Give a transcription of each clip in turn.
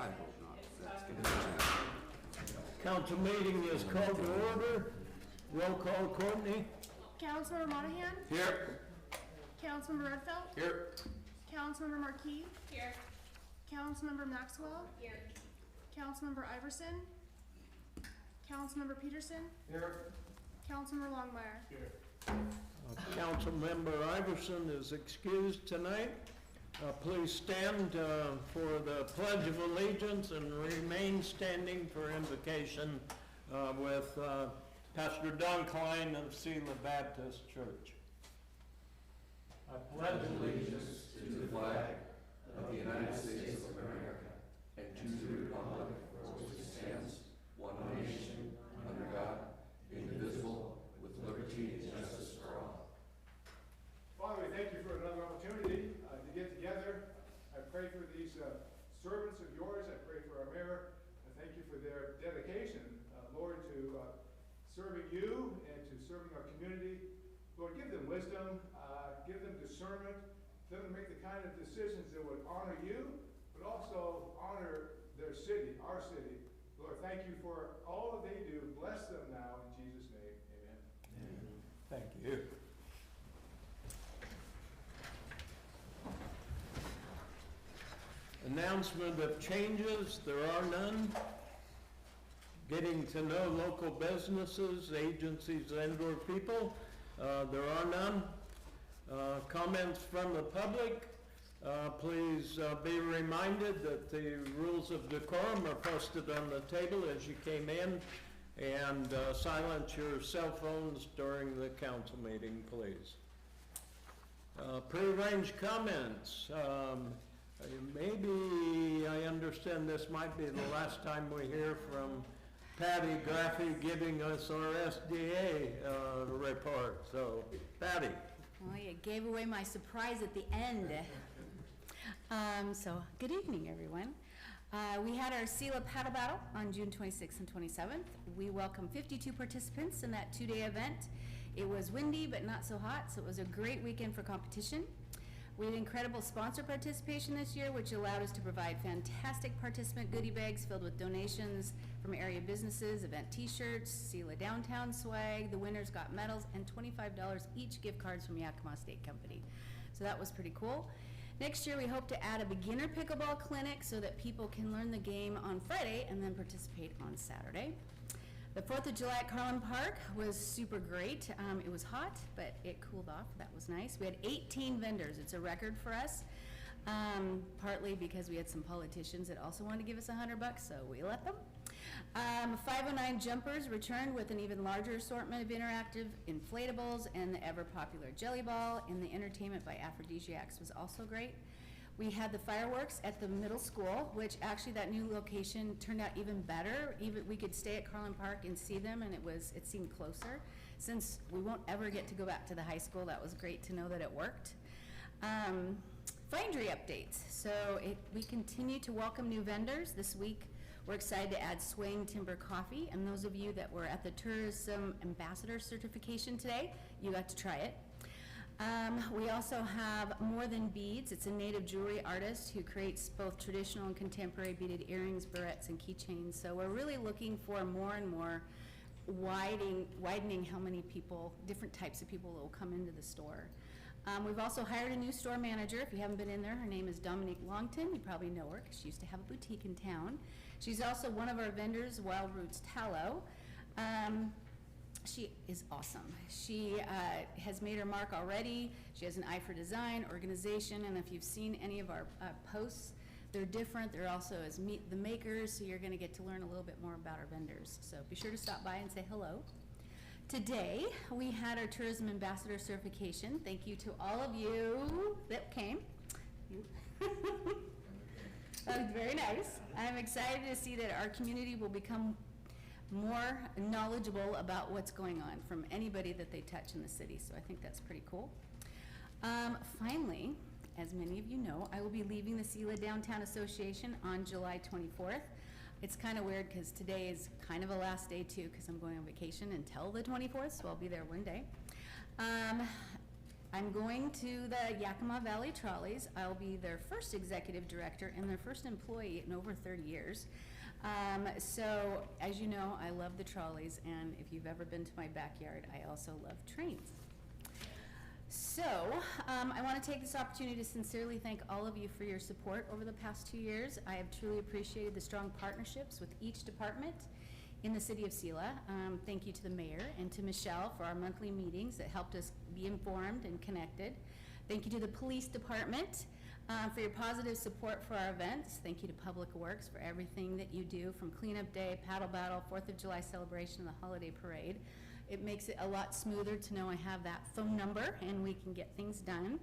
I hope not. That's going to happen. Council meeting is called to order. Roll call, Courtney. Councilmember Monahan? Here. Councilmember Redfeld? Here. Councilmember Marquis? Here. Councilmember Maxwell? Here. Councilmember Iverson? Councilmember Peterson? Here. Councilmember Longmire? Here. Councilmember Iverson is excused tonight. Please stand for the Pledge of Allegiance and remain standing for invocation with Pastor Don Klein of Selah Baptist Church. I pledge allegiance to the flag of the United States of America and to the republic for which it stands, one nation, under God, indivisible, with liberty and justice for all. Father, we thank you for another opportunity to get together. I pray for these servants of yours. I pray for our mayor. I thank you for their dedication, Lord, to serving you and to serving our community. Lord, give them wisdom, give them discernment, let them make the kind of decisions that would honor you, but also honor their city, our city. Lord, thank you for all that they do. Bless them now in Jesus' name. Amen. Thank you. Announcement of changes, there are none. Getting to know local businesses, agencies, and/or people, there are none. Comments from the public, please be reminded that the rules of decorum are posted on the table as you came in, and silence your cell phones during the council meeting, please. Prearranged comments. Maybe I understand this might be the last time we hear from Patty Graffy giving us our SDA report. So, Patty. Well, you gave away my surprise at the end. So, good evening, everyone. We had our Selah paddle battle on June 26th and 27th. We welcomed 52 participants in that two-day event. It was windy, but not so hot, so it was a great weekend for competition. We had incredible sponsor participation this year, which allowed us to provide fantastic participant goodie bags filled with donations from area businesses, event t-shirts, Selah Downtown swag. The winners got medals and $25 each gift cards from Yakima State Company. So that was pretty cool. Next year, we hope to add a beginner pickleball clinic so that people can learn the game on Friday and then participate on Saturday. The 4th of July at Carlin Park was super great. It was hot, but it cooled off. That was nice. We had 18 vendors. It's a record for us, partly because we had some politicians that also wanted to give us $100, so we let them. 509 Jumpers returned with an even larger assortment of interactive inflatables and the ever-popular Jelly Ball, and the entertainment by Aphrodisiacs was also great. We had the fireworks at the middle school, which actually that new location turned out even better. Even we could stay at Carlin Park and see them, and it seemed closer. Since we won't ever get to go back to the high school, that was great to know that it worked. Findery updates. So we continue to welcome new vendors. This week we're excited to add Swaying Timber Coffee, and those of you that were at the Tourism Ambassador certification today, you got to try it. We also have More Than Beads. It's a native jewelry artist who creates both traditional and contemporary beaded earrings, barrettes, and keychains. So we're really looking for more and more widening how many people, different types of people that will come into the store. We've also hired a new store manager. If you haven't been in there, her name is Dominique Longton. You probably know her because she used to have a boutique in town. She's also one of our vendors, Wild Roots Tallow. She is awesome. She has made her mark already. She has an eye for design, organization, and if you've seen any of our posts, they're different. They're also as Meet the Makers, so you're going to get to learn a little bit more about our vendors. So be sure to stop by and say hello. Today, we had our Tourism Ambassador certification. Thank you to all of you that came. That was very nice. I'm excited to see that our community will become more knowledgeable about what's going on from anybody that they touch in the city. So I think that's pretty cool. Finally, as many of you know, I will be leaving the Selah Downtown Association on July 24th. It's kind of weird because today is kind of a last day too, because I'm going on vacation until the 24th, so I'll be there one day. I'm going to the Yakima Valley Trolleys. I'll be their first executive director and their first employee in over 30 years. So, as you know, I love the trolleys, and if you've ever been to my backyard, I also love trains. So, I want to take this opportunity to sincerely thank all of you for your support over the past 2 years. I have truly appreciated the strong partnerships with each department in the city of Selah. Thank you to the mayor and to Michelle for our monthly meetings that helped us be informed and connected. Thank you to the police department for your positive support for our events. Thank you to Public Works for everything that you do, from cleanup day, paddle battle, 4th of July celebration, and the holiday parade. It makes it a lot smoother to know I have that phone number and we can get things done.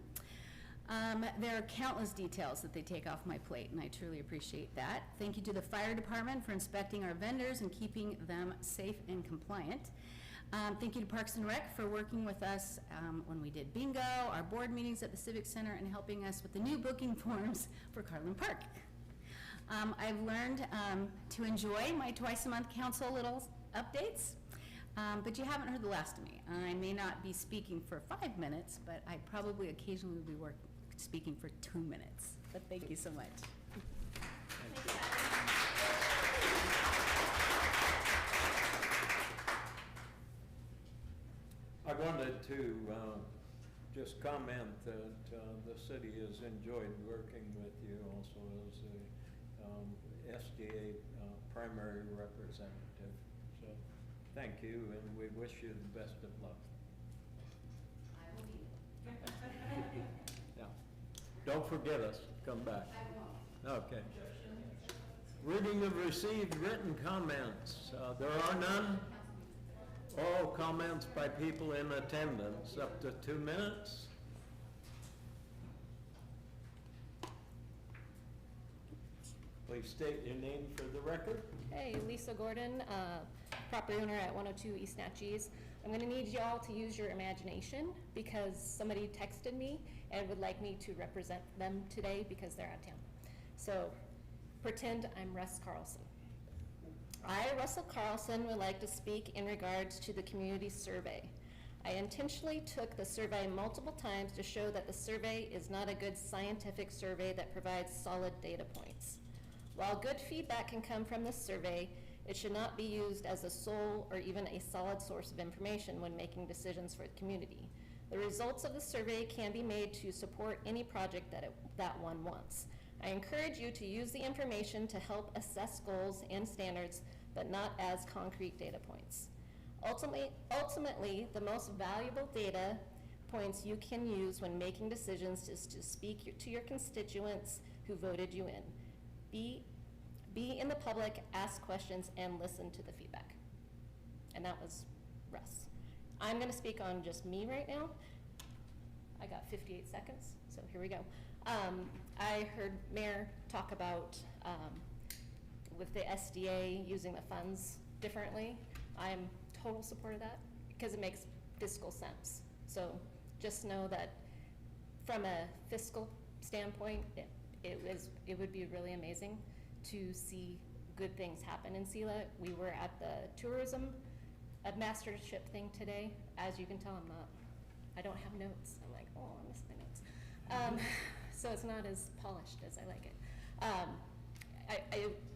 There are countless details that they take off my plate, and I truly appreciate that. Thank you to the fire department for inspecting our vendors and keeping them safe and compliant. Thank you to Parks and Rec for working with us when we did bingo, our board meetings at the Civic Center, and helping us with the new booking forms for Carlin Park. I've learned to enjoy my twice-a-month council little updates, but you haven't heard the last of me. I may not be speaking for 5 minutes, but I probably occasionally will be speaking for 2 minutes. But thank you so much. I wanted to just comment that the city has enjoyed working with you also as a SDA primary representative. So thank you, and we wish you the best of luck. I will be. Yeah. Don't forget us. Come back. I won't. Okay. Reading of received written comments. There are none. All comments by people in attendance, up to 2 minutes. Please state your name for the record. Hey, Lisa Gordon, property owner at 102 East Natchez. I'm gonna need y'all to use your imagination because somebody texted me and would like me to represent them today because they're out of town. So pretend I'm Russ Carlson. I, Russell Carlson, would like to speak in regards to the community survey. I intentionally took the survey multiple times to show that the survey is not a good scientific survey that provides solid data points. While good feedback can come from this survey, it should not be used as a sole or even a solid source of information when making decisions for the community. The results of the survey can be made to support any project that one wants. I encourage you to use the information to help assess goals and standards, but not as concrete data points. Ultimately, the most valuable data points you can use when making decisions is to speak to your constituents who voted you in. Be in the public, ask questions, and listen to the feedback. And that was Russ. I'm gonna speak on just me right now. I got 58 seconds, so here we go. I heard Mayor talk about with the SDA using the funds differently. I'm total support of that because it makes fiscal sense. So just know that from a fiscal standpoint, it would be really amazing to see good things happen in Selah. We were at the tourism mastership thing today. As you can tell, I don't have notes. I'm like, oh, I missed my notes. So it's not as polished as I like it.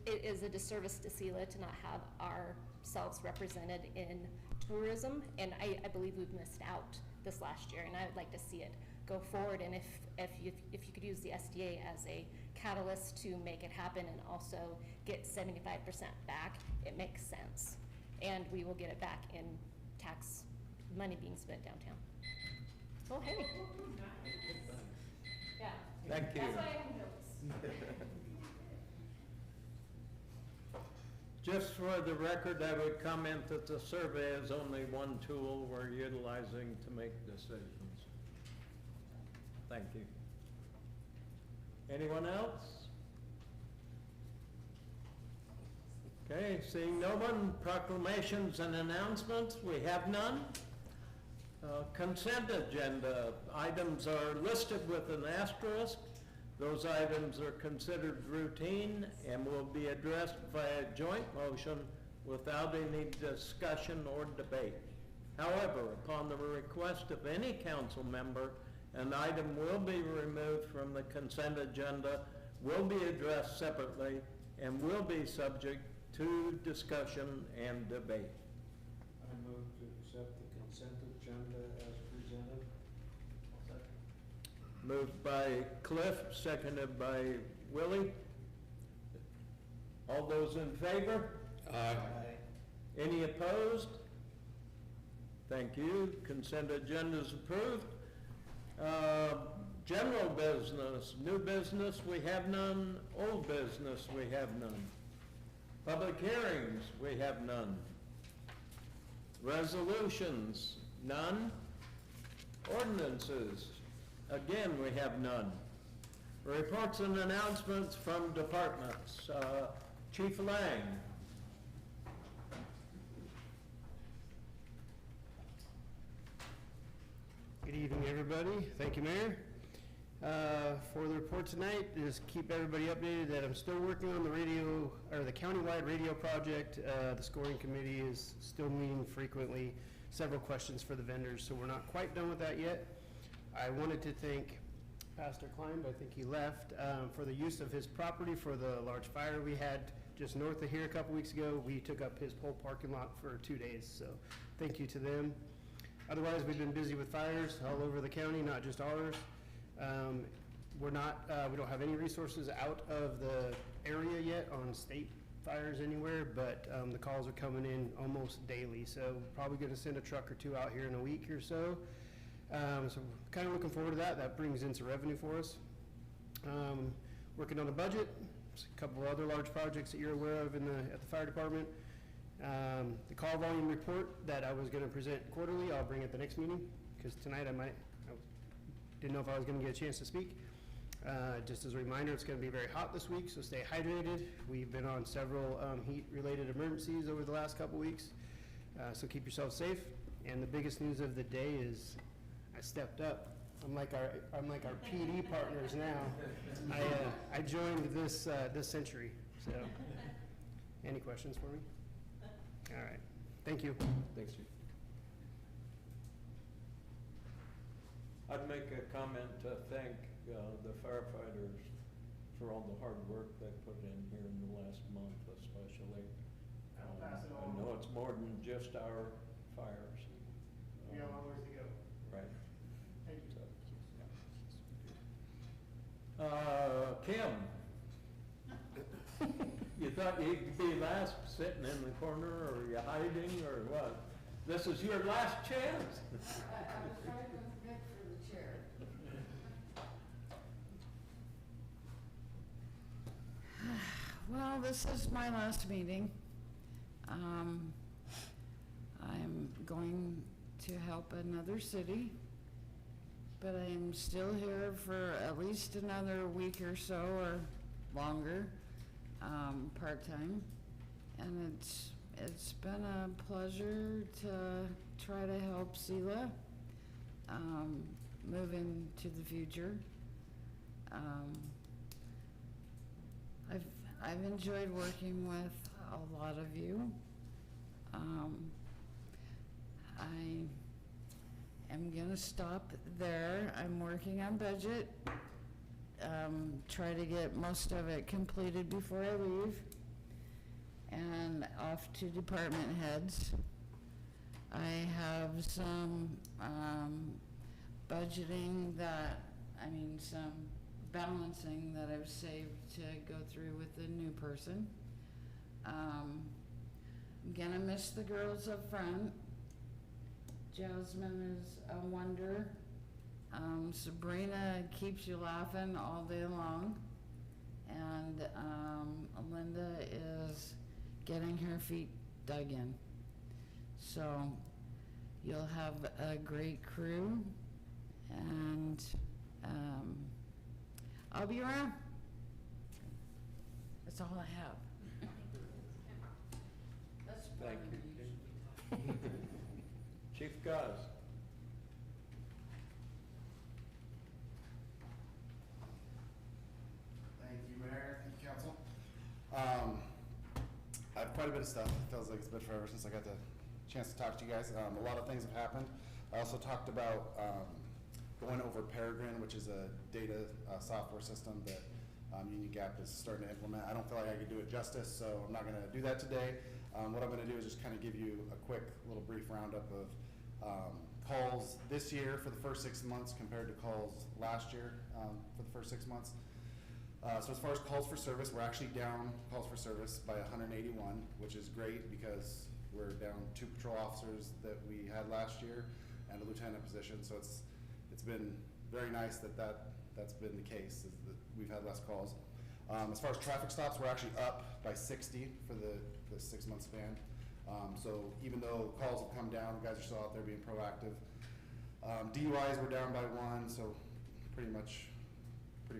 It is a disservice to Selah to not have ourselves represented in tourism, and I believe we've missed out this last year, and I would like to see it go forward. And if you could use the SDA as a catalyst to make it happen and also get 75% back, it makes sense, and we will get it back in tax money being spent downtown. Oh, hey. Yeah. Thank you. That's why I have notes. Just for the record, I would comment that the survey is only one tool we're utilizing to make decisions. Thank you. Anyone else? Okay, seeing no one, proclamations and announcements, we have none. Consent agenda items are listed with an asterisk. Those items are considered routine and will be addressed via joint motion without any discussion or debate. However, upon the request of any council member, an item will be removed from the consent agenda, will be addressed separately, and will be subject to discussion and debate. I move to accept the consent agenda as presented. Moved by Cliff, seconded by Willie. All those in favor? Aye. Any opposed? Thank you. Consent agenda is approved. General business, new business, we have none. Old business, we have none. Public hearings, we have none. Resolutions, none. Ordinances, again, we have none. Reports and announcements from departments. Chief Lang. Good evening, everybody. Thank you, Mayor. For the report tonight, just keep everybody updated that I'm still working on the radio, or the countywide radio project. The scoring committee is still meeting frequently. Several questions for the vendors, so we're not quite done with that yet. I wanted to thank Pastor Klein, but I think he left, for the use of his property for the large fire we had just north of here a couple weeks ago. We took up his whole parking lot for 2 days, so thank you to them. Otherwise, we've been busy with fires all over the county, not just ours. We don't have any resources out of the area yet on state fires anywhere, but the calls are coming in almost daily. So probably gonna send a truck or two out here in a week or so. So kind of looking forward to that. That brings in some revenue for us. Working on the budget. There's a couple of other large projects that you're aware of at the fire department. The call volume report that I was going to present quarterly, I'll bring at the next meeting, because tonight I didn't know if I was going to get a chance to speak. Just as a reminder, it's going to be very hot this week, so stay hydrated. We've been on several heat-related emergencies over the last couple weeks, so keep yourself safe. And the biggest news of the day is I stepped up. I'm like our PD partners now. I joined this century. So, any questions for me? All right. Thank you. Thanks, Chief. I'd make a comment to thank the firefighters for all the hard work they put in here in the last month especially. I know it's more than just our fires. We got a long ways to go. Right. Thank you. Kim, you thought you'd be last sitting in the corner, or are you hiding, or what? This is your last chance. I was trying to beg for the chair. Well, this is my last meeting. I'm going to help another city, but I'm still here for at least another week or so, or longer, part-time. And it's been a pleasure to try to help Selah move into the future. I've enjoyed working with a lot of you. I am gonna stop there. I'm working on budget. Try to get most of it completed before I leave. And off to department heads. I have some budgeting some balancing that I've saved to go through with the new person. I'm gonna miss the girls up front. Jasmine is a wonder. Sabrina keeps you laughing all day long. And Linda is getting her feet dug in. So you'll have a great crew, and I'll be around. That's all I have. That's Thank you. Chief Guz. Thank you, Mayor. Thank you, Council. I have quite a bit of stuff. It feels like it's been forever since I got the chance to talk to you guys. A lot of things have happened. I also talked about going over Peregrine, which is a data software system that Union Gap is starting to implement. I don't feel like I could do it justice, so I'm not going to do that today. What I'm going to do is just kind of give you a quick little brief roundup of calls this year for the first 6 months compared to calls last year for the first 6 months. So as far as calls for service, we're actually down calls for service by 181, which is great because we're down 2 patrol officers that we had last year and a lieutenant position. So it's been very nice that's been the case, is that we've had less calls. As far as traffic stops, we're actually up by 60 for the 6 month span. So even though calls have come down, the guys are still out there being proactive. DUIs were down by 1, so pretty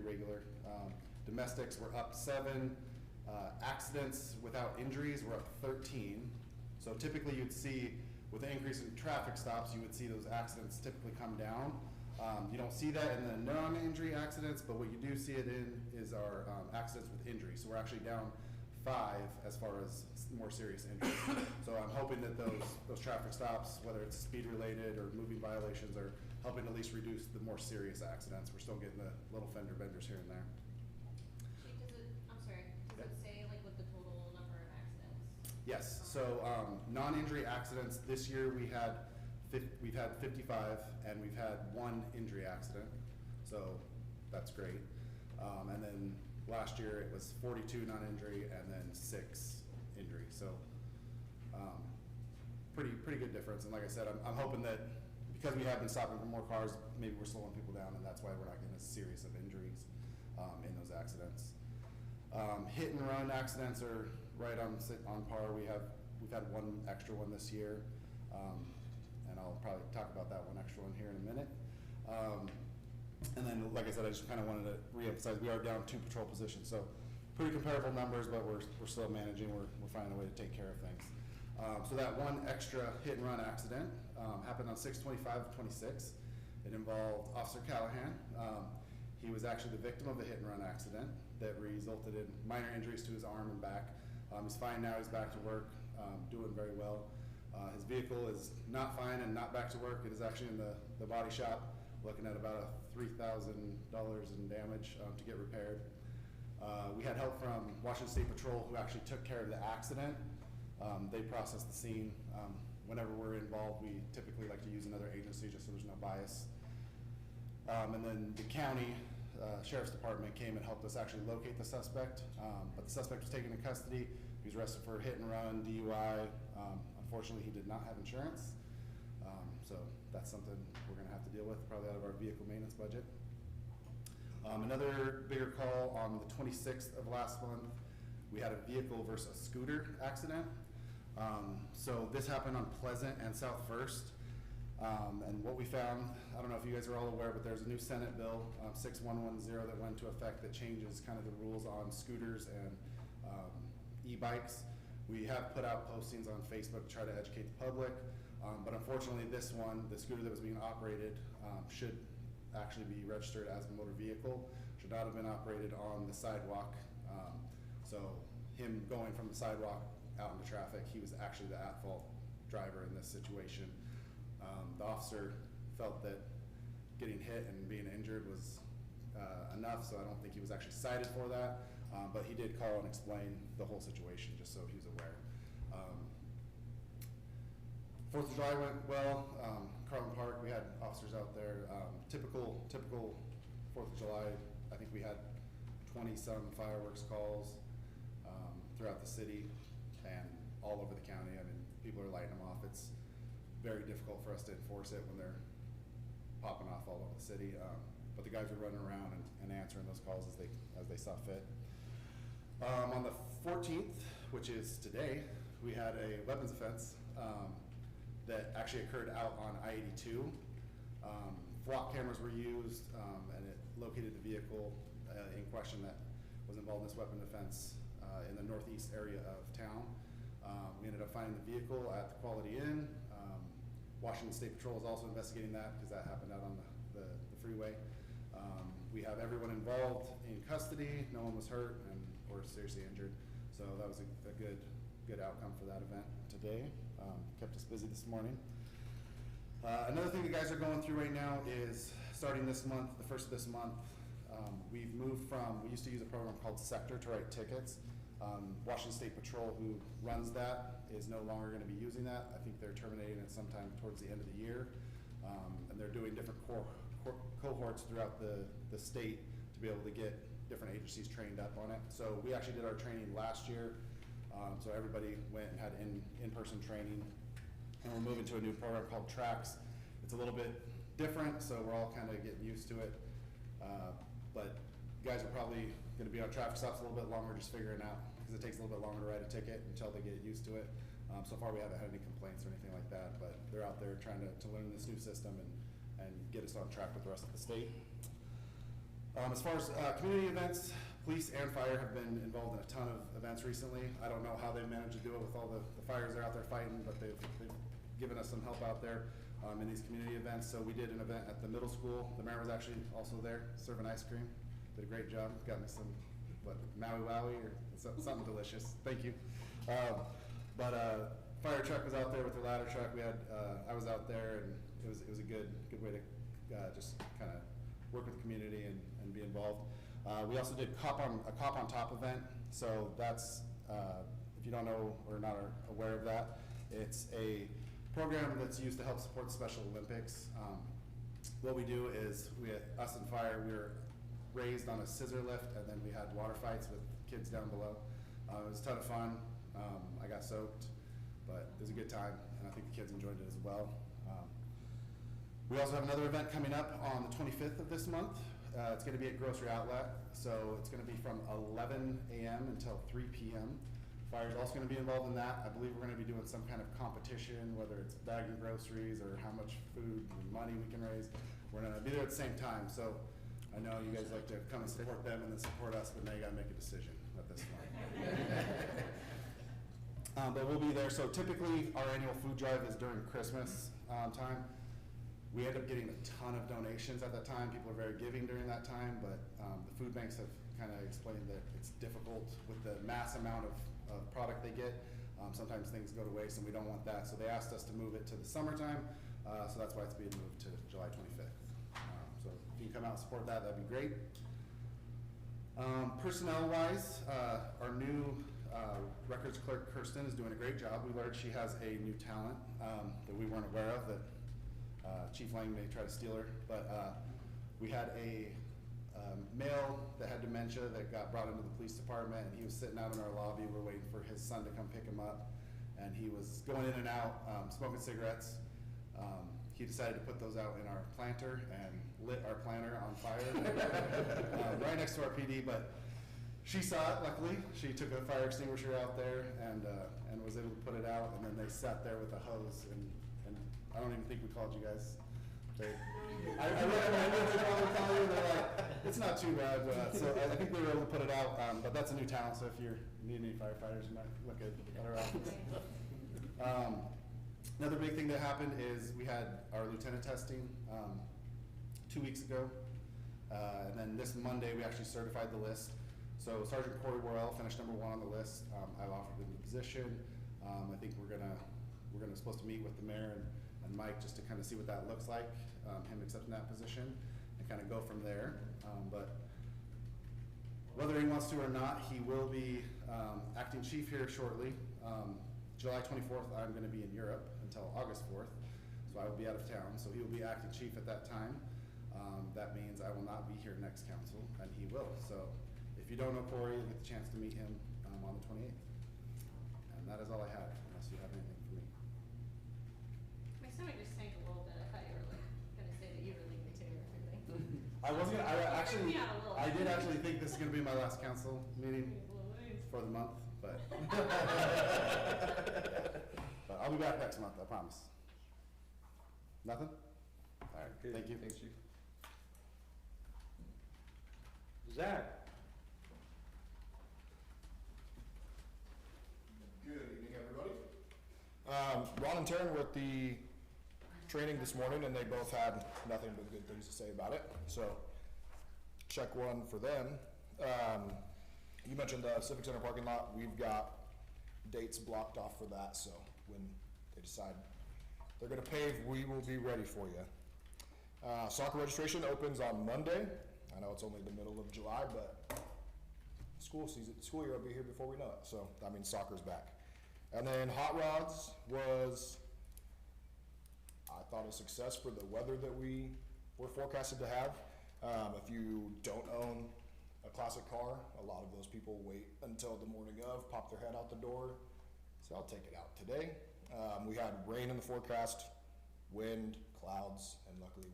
regular. Domestics were up 7. Accidents without injuries were up 13. So typically you'd see, with the increase in traffic stops, you would see those accidents typically come down. You don't see that in the non-injury accidents, but what you do see it in is our accidents with injury. So we're actually down 5 as far as more serious injuries. So I'm hoping that those traffic stops, whether it's speed related or moving violations, are helping at least reduce the more serious accidents. We're still getting the little fender benders here and there. Does it say like what the total number of accidents? Yes, so non-injury accidents this year we've had 55 and we've had 1 injury accident, so that's great. And then last year it was 42 non-injury and then 6 injury, so pretty good difference. And like I said, I'm hoping that because we have been stopping for more cars, maybe we're slowing people down, and that's why we're not getting as serious of injuries in those accidents. Hit and run accidents are right on par. We've had 1 extra one this year, and I'll probably talk about that 1 extra one here in a minute. And then, like I said, I just kind of wanted to reemphasize we are down 2 patrol positions, so pretty comparable numbers, but we're still managing. We're finding a way to take care of things. So that 1 extra hit and run accident happened on 6/25/26. It involved Officer Callahan. He was actually the victim of a hit and run accident that resulted in minor injuries to his arm and back. He's fine now. He's back to work, doing very well. His vehicle is not fine and not back to work. It is actually in the body shop, looking at about $3,000 in damage to get repaired. We had help from Washington State Patrol, who actually took care of the accident. They processed the scene. Whenever we're involved, we typically like to use another agency just so there's no bias. And then the county Sheriff's Department came and helped us actually locate the suspect. But the suspect was taken into custody. He was arrested for hit and run, DUI. Unfortunately, he did not have insurance. So that's something we're going to have to deal with, probably out of our vehicle maintenance budget. Another bigger call on the 26th of last month, we had a vehicle versus a scooter accident. So this happened on Pleasant and South First. And what we found, I don't know if you guys are all aware, but there's a new Senate bill, 6110, that went into effect that changes kind of the rules on scooters and e-bikes. We have put out postings on Facebook to try to educate the public, but unfortunately this one, the scooter that was being operated, should actually be registered as a motor vehicle, should not have been operated on the sidewalk. So him going from the sidewalk out into traffic, he was actually the at-fault driver in this situation. The officer felt that getting hit and being injured was enough, so I don't think he was actually cited for that, but he did call and explain the whole situation just so he was aware. 4th of July went well. Carlton Park, we had officers out there. Typical 4th of July, I think we had 20-some fireworks calls throughout the city and all over the county. I mean, people are lighting them off. It's very difficult for us to enforce it when they're popping off all over the city. But the guys were running around and answering those calls as they saw fit. On the 14th, which is today, we had a weapons offense that actually occurred out on I-82. Flock cameras were used, and it located the vehicle in question that was involved in this weapon offense in the northeast area of town. We ended up finding the vehicle at the Quality Inn. Washington State Patrol is also investigating that because that happened out on the freeway. We have everyone involved in custody. No one was hurt or seriously injured. So that was a good outcome for that event today. Kept us busy this morning. Another thing the guys are going through right now is starting this month, the first of this month, we've moved from, we used to use a program called Sector to write tickets. Washington State Patrol, who runs that, is no longer going to be using that. I think they're terminating it sometime towards the end of the year. And they're doing different cohorts throughout the state to be able to get different agencies trained up on it. So we actually did our training last year. So everybody went and had in-person training. And we're moving to a new program called Tracks. It's a little bit different, so we're all kind of getting used to it. But guys are probably going to be on traffic stops a little bit longer, just figuring out, because it takes a little bit longer to write a ticket until they get used to it. So far we haven't had any complaints or anything like that, but they're out there trying to learn this new system and get us on track with the rest of the state. As far as community events, police and fire have been involved in a ton of events recently. I don't know how they managed to do it with all the fires they're out there fighting, but they've given us some help out there in these community events. So we did an event at the middle school. The mayor was actually also there serving ice cream. Did a great job. Got me some, Maui Wowie or something delicious. Thank you. Fire truck was out there with their ladder truck. We had, I was out there, and it was a good way to just kind of work with the community and be involved. We also did a Cop on Top event. So that's, if you don't know or not are aware of that, it's a program that's used to help support the Special Olympics. What we do is, us and fire, we were raised on a scissor lift, and then we had water fights with kids down below. It was a ton of fun. I got soaked, but it was a good time, and I think the kids enjoyed it as well. We also have another event coming up on the 25th of this month. It's going to be at Grocery Outlet, so it's going to be from 11 a.m. until 3 p.m. Fire's also going to be involved in that. I believe we're going to be doing some kind of competition, whether it's bagging groceries or how much food and money we can raise. We're going to be there at the same time, so I know you guys like to come and support them and then support us, but now you got to make a decision at this point. But we'll be there. So typically our annual food drive is during Christmas time. We end up getting a ton of donations at that time. People are very giving during that time, but the food banks have kind of explained that it's difficult with the mass amount of product they get. Sometimes things go to waste, and we don't want that. So they asked us to move it to the summertime, so that's why it's being moved to July 25th. So if you can come out and support that, that'd be great. Personnel-wise, our new records clerk, Kirsten, is doing a great job. We learned she has a new talent that we weren't aware of, that Chief Lang may try to steal her, but we had a male that had dementia that got brought into the police department, and he was sitting out in our lobby. We're waiting for his son to come pick him up, and he was going in and out, smoking cigarettes. He decided to put those out in our planter and lit our planter on fire right next to our PD, but she saw it, luckily. She took a fire extinguisher out there and was able to put it out, and then they sat there with a hose, and I don't even think we called you guys. I recommended they probably call you. They're like, it's not too bad. So I think they were able to put it out, but that's a new talent. So if you need any firefighters, you might look at other options. Another big thing that happened is we had our lieutenant testing 2 weeks ago, and then this Monday we actually certified the list. So Sergeant Corey Worrell finished #1 on the list. I've offered him the position. I think we're gonna supposed to meet with the mayor and Mike just to kind of see what that looks like, him accepting that position, and kind of go from there. But whether he wants to or not, he will be acting chief here shortly. July 24th, I'm going to be in Europe until August 4th, so I will be out of town. So he will be acting chief at that time. That means I will not be here next council, and he will. So if you don't know Corey, you'll get the chance to meet him on the 28th. And that is all I have, unless you have anything for me. My stomach just sank a little bit. I thought you were gonna say that you were leaving too or something. I wasn't. Me out a little. I did actually think this is going to be my last council meeting for the month, but but I'll be back next month. I promise. Nothing. All right. Okay, thank you. Thanks, Chief. Zach? Good evening, everybody. Ron and Taryn were at the training this morning, and they both had nothing but good things to say about it. So, check one for them. You mentioned the Civic Center parking lot. We've got dates blocked off for that, so when they decide they're going to pave, we will be ready for you. Soccer registration opens on Monday. I know it's only the middle of July, but school year will be here before we know it. So that means soccer's back. And then hot rods was, I thought, a success for the weather that we were forecasted to have. If you don't own a classic car, a lot of those people wait until the morning of, pop their head out the door. So I'll take it out today. We had rain in the forecast, wind, clouds, and luckily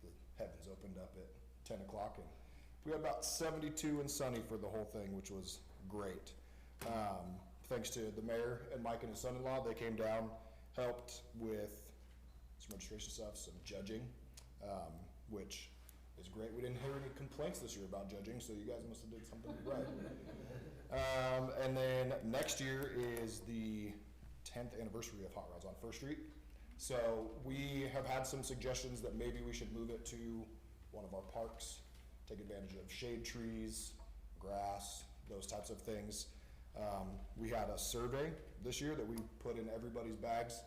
the heavens opened up at 10 o'clock, and we had about 72 and sunny for the whole thing, which was great. Thanks to the mayor and Mike and his son-in-law, they came down, helped with some registration stuff, some judging, which is great. We didn't hear any complaints this year about judging, so you guys must have did something right. And then next year is the 10th anniversary of Hot Rods on First Street. So we have had some suggestions that maybe we should move it to one of our parks, take advantage of shade trees, grass, those types of things. We had a survey this year that we put in everybody's bags.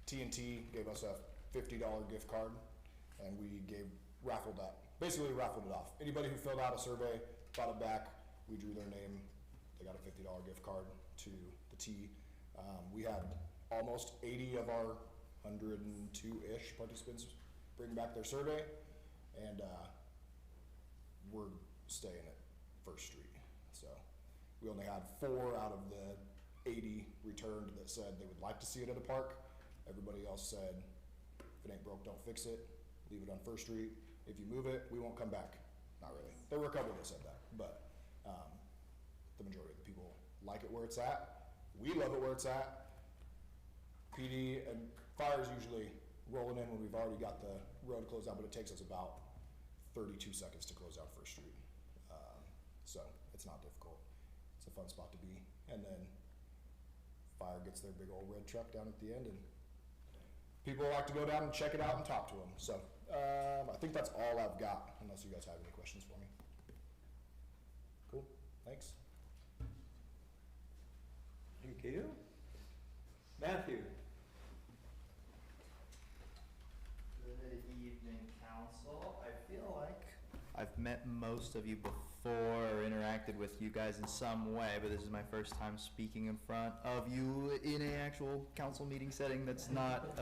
TNT gave us a $50 gift card, and we raffled it off. Anybody who filled out a survey, brought it back, we drew their name, they got a $50 gift card to the T. We had almost 80 of our 102-ish participants bring back their survey, and we're staying at First Street. So we only had 4 out of the 80 returned that said they would like to see it at a park. Everybody else said, if it ain't broke, don't fix it. Leave it on First Street. If you move it, we won't come back. Not really. There were a couple that said that, but the majority of the people like it where it's at. We love it where it's at. PD and fire's usually rolling in when we've already got the road closed out, but it takes us about 32 seconds to close out First Street. So it's not difficult. It's a fun spot to be. And then fire gets their big old red truck down at the end, and people like to go down and check it out and talk to them. So I think that's all I've got, unless you guys have any questions for me. Cool, thanks. Thank you. Matthew? Good evening, council. I feel like I've met most of you before or interacted with you guys in some way, but this is my first time speaking in front of you in an actual council meeting setting that's not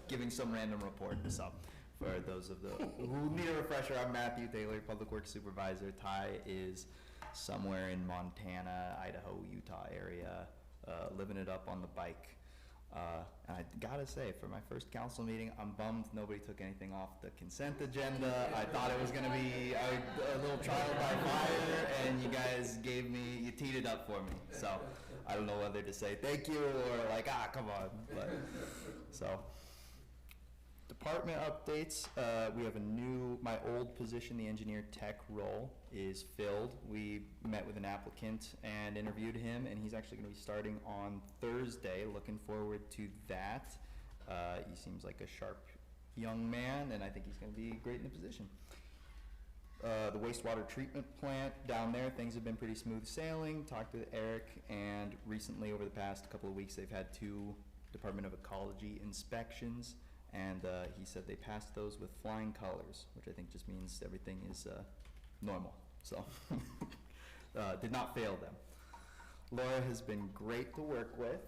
giving some random report. So for those of who need a refresher, I'm Matthew Taylor, Public Works Supervisor. Ty is somewhere in Montana, Idaho, Utah area, living it up on the bike. And I gotta say, for my first council meeting, I'm bummed nobody took anything off the consent agenda. I thought it was gonna be a little trial by fire, and you guys you teed it up for me. So I don't know whether to say thank you or like, come on. But so department updates. We have my old position, the engineer tech role, is filled. We met with an applicant and interviewed him, and he's actually going to be starting on Thursday. Looking forward to that. He seems like a sharp young man, and I think he's going to be great in the position. The wastewater treatment plant down there, things have been pretty smooth sailing. Talked with Eric, and recently over the past couple of weeks they've had 2 Department of Ecology inspections, and he said they passed those with flying colors, which I think just means everything is normal. So did not fail them. Laura has been great to work with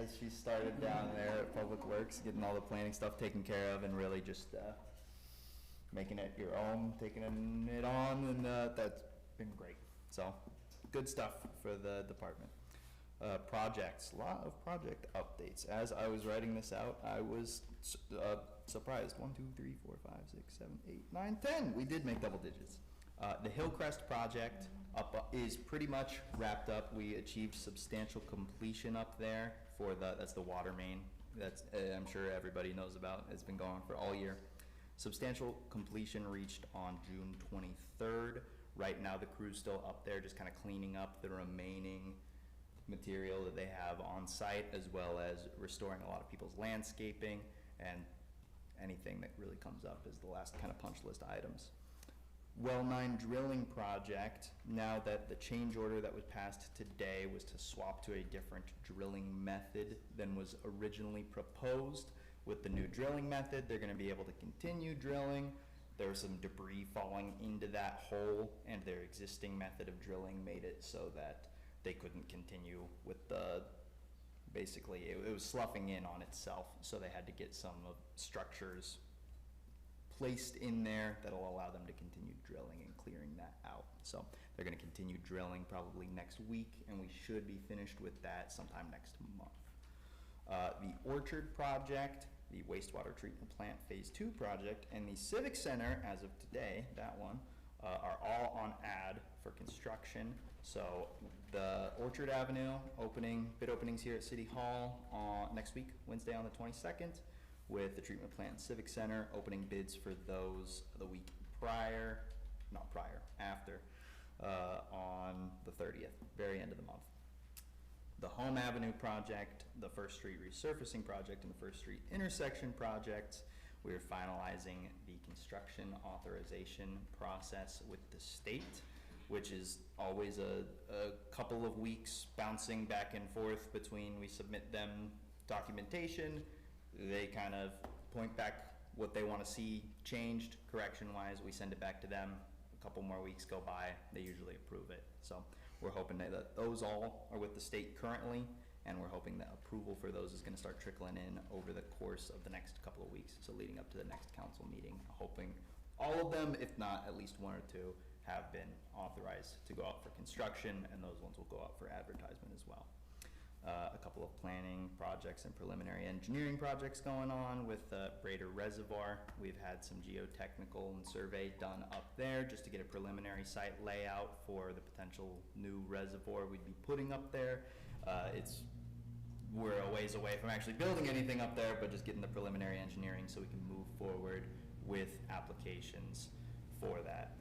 as she started down there at Public Works, getting all the planning stuff taken care of, and really just making it your own, taking it on, and that's been great. So good stuff for the department. Projects, a lot of project updates. As I was writing this out, I was surprised. 1, 2, 3, 4, 5, 6, 7, 8, 9, 10. We did make double digits. The Hillcrest project is pretty much wrapped up. We achieved substantial completion up there for that's the water main. That's I'm sure everybody knows about. It's been going on for all year. Substantial completion reached on June 23rd. Right now the crew's still up there just kind of cleaning up the remaining material that they have on site, as well as restoring a lot of people's landscaping, and anything that really comes up is the last kind of punch list items. Well 9 drilling project, now that the change order that was passed today was to swap to a different drilling method than was originally proposed, with the new drilling method, they're gonna be able to continue drilling. There was some debris falling into that hole, and their existing method of drilling made it so that they couldn't continue with the, basically, it was sloughing in on itself, so they had to get some structures placed in there that'll allow them to continue drilling and clearing that out. So they're gonna continue drilling probably next week, and we should be finished with that sometime next month. The Orchard project, the wastewater treatment plant phase 2 project, and the Civic Center, as of today, that one, are all on ad for construction. So the Orchard Avenue bid openings here at City Hall on next week, Wednesday on the 22nd, with the treatment plant and Civic Center opening bids for those the week after, on the 30th, very end of the month. The Home Avenue project, the First Street resurfacing project, and the First Street intersection project, we are finalizing the construction authorization process with the state, which is always a couple of weeks bouncing back and forth between we submit them documentation, they kind of point back what they want to see changed correction-wise, we send it back to them, a couple more weeks go by, they usually approve it. So we're hoping that those all are with the state currently, and we're hoping that approval for those is gonna start trickling in over the course of the next couple of weeks, so leading up to the next council meeting, hoping all of them, if not at least one or two, have been authorized to go out for construction, and those ones will go out for advertisement as well. A couple of planning projects and preliminary engineering projects going on with Brader Reservoir. We've had some geotechnical and survey done up there just to get a preliminary site layout for the potential new reservoir we'd be putting up there. We're a ways away from actually building anything up there, but just getting the preliminary engineering so we can move forward with applications for that,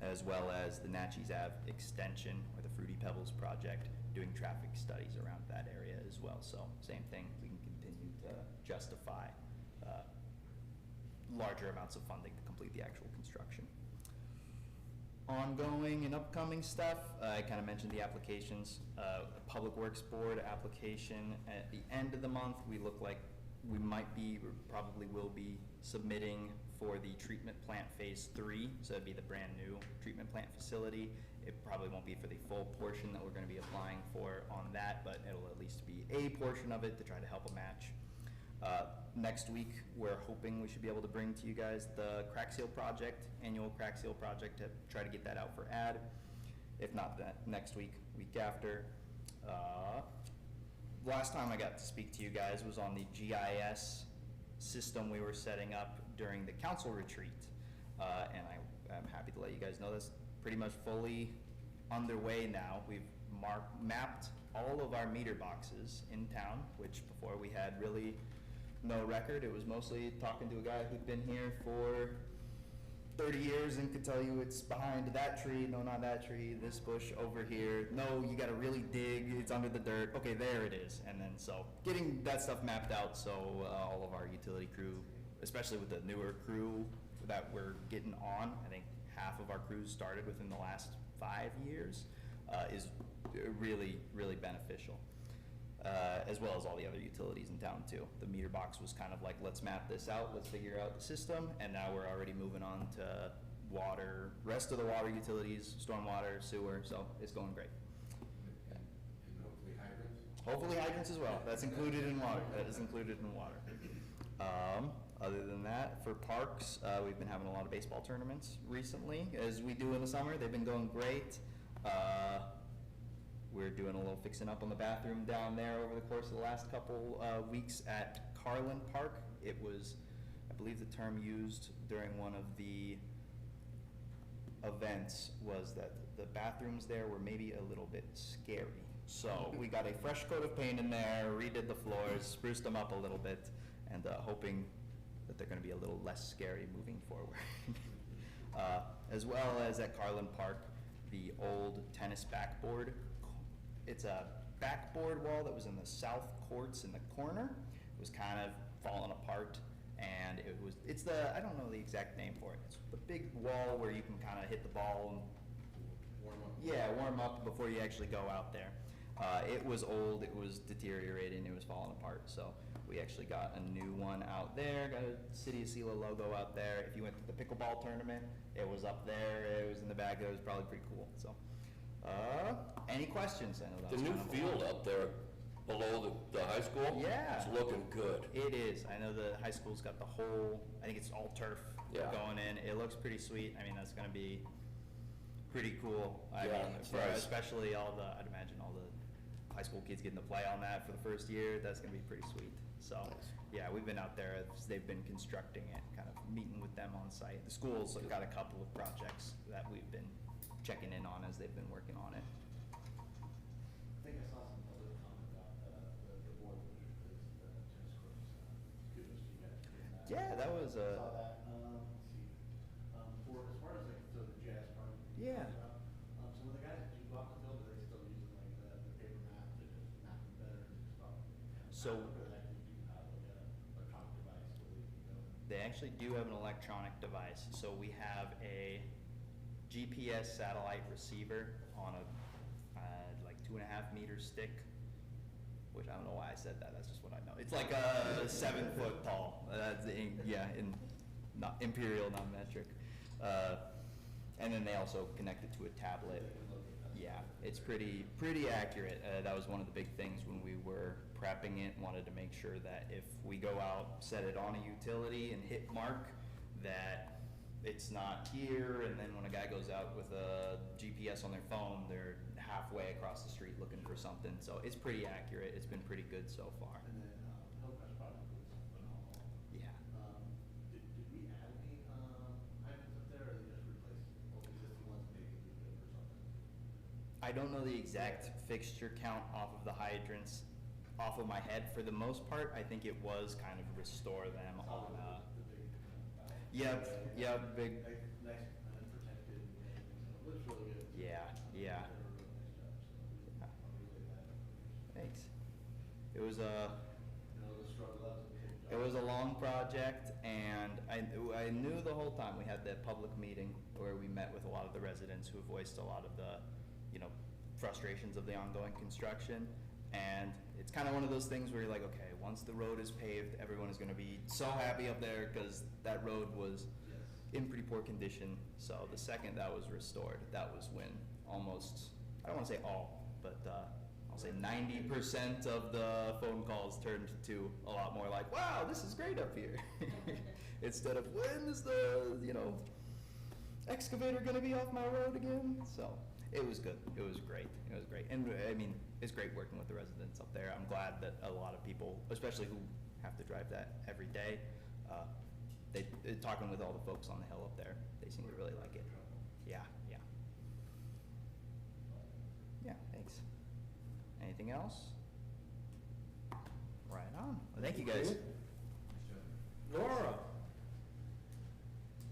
as well as the Natchez Ave extension or the Fruity Pebbles project, doing traffic studies around that area as well. So same thing, we can continue to justify larger amounts of funding to complete the actual construction. Ongoing and upcoming stuff, I kind of mentioned the applications. Public Works Board application at the end of the month, we look like we might be, or probably will be, submitting for the treatment plant phase 3, so it'd be the brand new treatment plant facility. It probably won't be for the full portion that we're gonna be applying for on that, but it'll at least be a portion of it to try to help a match. Next week, we're hoping we should be able to bring to you guys the crack seal project, annual crack seal project, to try to get that out for ad. If not that, next week, week after. Last time I got to speak to you guys was on the GIS system we were setting up during the council retreat. And I'm happy to let you guys know that's pretty much fully underway now. We've mapped all of our meter boxes in town, which before we had really no record. It was mostly talking to a guy who'd been here for 30 years and could tell you it's behind that tree, no, not that tree, this bush over here, no, you gotta really dig, it's under the dirt, okay, there it is. And then so getting that stuff mapped out so all of our utility crew, especially with the newer crew that we're getting on, I think half of our crews started within the last 5 years, is really, really beneficial. As well as all the other utilities in town too. The meter box was kind of like, let's map this out, let's figure out the system, and now we're already moving on to water, rest of the water utilities, stormwater, sewer, so it's going great. And hopefully hydrants? Hopefully hydrants as well, that's included in water, that is included in water. Other than that, for parks, we've been having a lot of baseball tournaments recently, as we do in the summer, they've been going great. We're doing a little fixing up on the bathroom down there over the course of the last couple weeks at Carlin Park. It was, I believe the term used during one of the events was that the bathrooms there were maybe a little bit scary. So we got a fresh coat of paint in there, redid the floors, spruced them up a little bit, and hoping that they're gonna be a little less scary moving forward. As well as at Carlin Park, the old tennis backboard. It's a backboard wall that was in the south courts in the corner. It was kind of falling apart, and it's the, I don't know the exact name for it. It's the big wall where you can kind of hit the ball and warm up. Yeah, warm up before you actually go out there. It was old, it was deteriorating, it was falling apart, so we actually got a new one out there, got a City of Selah logo out there. If you went to the pickleball tournament, it was up there, it was in the back, it was probably pretty cool, so. Any questions? I know that The was new kind of a field lot. up there below the high school? Yeah. It's looking good. It is. I know the high school's got the whole, I think it's all turf Yeah. going in. It looks pretty sweet. I mean, that's gonna be pretty cool. I Yeah, mean, it's for nice. especially all the, I'd imagine all the high school kids getting to play on that for the first year, that's gonna be pretty sweet. So, yeah, we've been out there, they've been constructing it, kind of meeting with them on site. The school's got a couple of projects that we've been checking in on as they've been working on it. I think I saw some public comment about the board, which is the tennis courts. Kudos to you guys for doing that. Yeah, that was I saw that. Let's see. For as far as like so the jazz part. you Yeah. talked about, so when the guys do go out the field, are they still using like the paper map to just map them better and just stop? So- Or they actually do have like a electronic device where they can go. They actually do have an electronic device. So we have a GPS satellite receiver on a like 2.5 meter stick, which I don't know why I said that. That's just what I know. It's like a 7 foot tall. That's in not imperial, not metric. And then they also connect it to a tablet. Yeah, it's pretty accurate. That was one of the big things when we were prepping it. Wanted to make sure that if we go out, set it on a utility and hit mark, that it's not here, and then when a guy goes out with a GPS on their phone, they're halfway across the street looking for something. So it's pretty accurate. It's been pretty good so far. And then Hillcrest product was phenomenal. Yeah. Did we add any hydrants up there, or they just replaced old existing ones, maybe leave it or something? I don't know the exact fixture count off of the hydrants off of my head. For the most part, I think it was kind of restore them on, The big, big, like, nice and protected and everything, so it looks really good. yeah. They did a really nice job, so I'll relay that. Thanks. It was a, The struggle, that was a big job. it was a long project, and I knew the whole time. We had that public meeting where we met with a lot of the residents who voiced a lot of the, frustrations of the ongoing construction. And it's kind of one of those things where you're like, okay, once the road is paved, everyone is gonna be so happy up there, because that road was Yes. in pretty poor condition. So the second that was restored, that was when almost, I don't wanna say all, but, I'll say 90% of the phone calls turned to a lot more like, wow, this is great up here. Instead of, when is the, excavator gonna be off my road again? So, it was good. It was great. It was great. And I mean, it's great working with the residents up there. I'm glad that a lot of people, especially who have to drive that every day, talking with all the folks on the hill up there, they seem to really like it. Yeah. Yeah, thanks. Anything else? Right on. Well, thank you guys. Laura,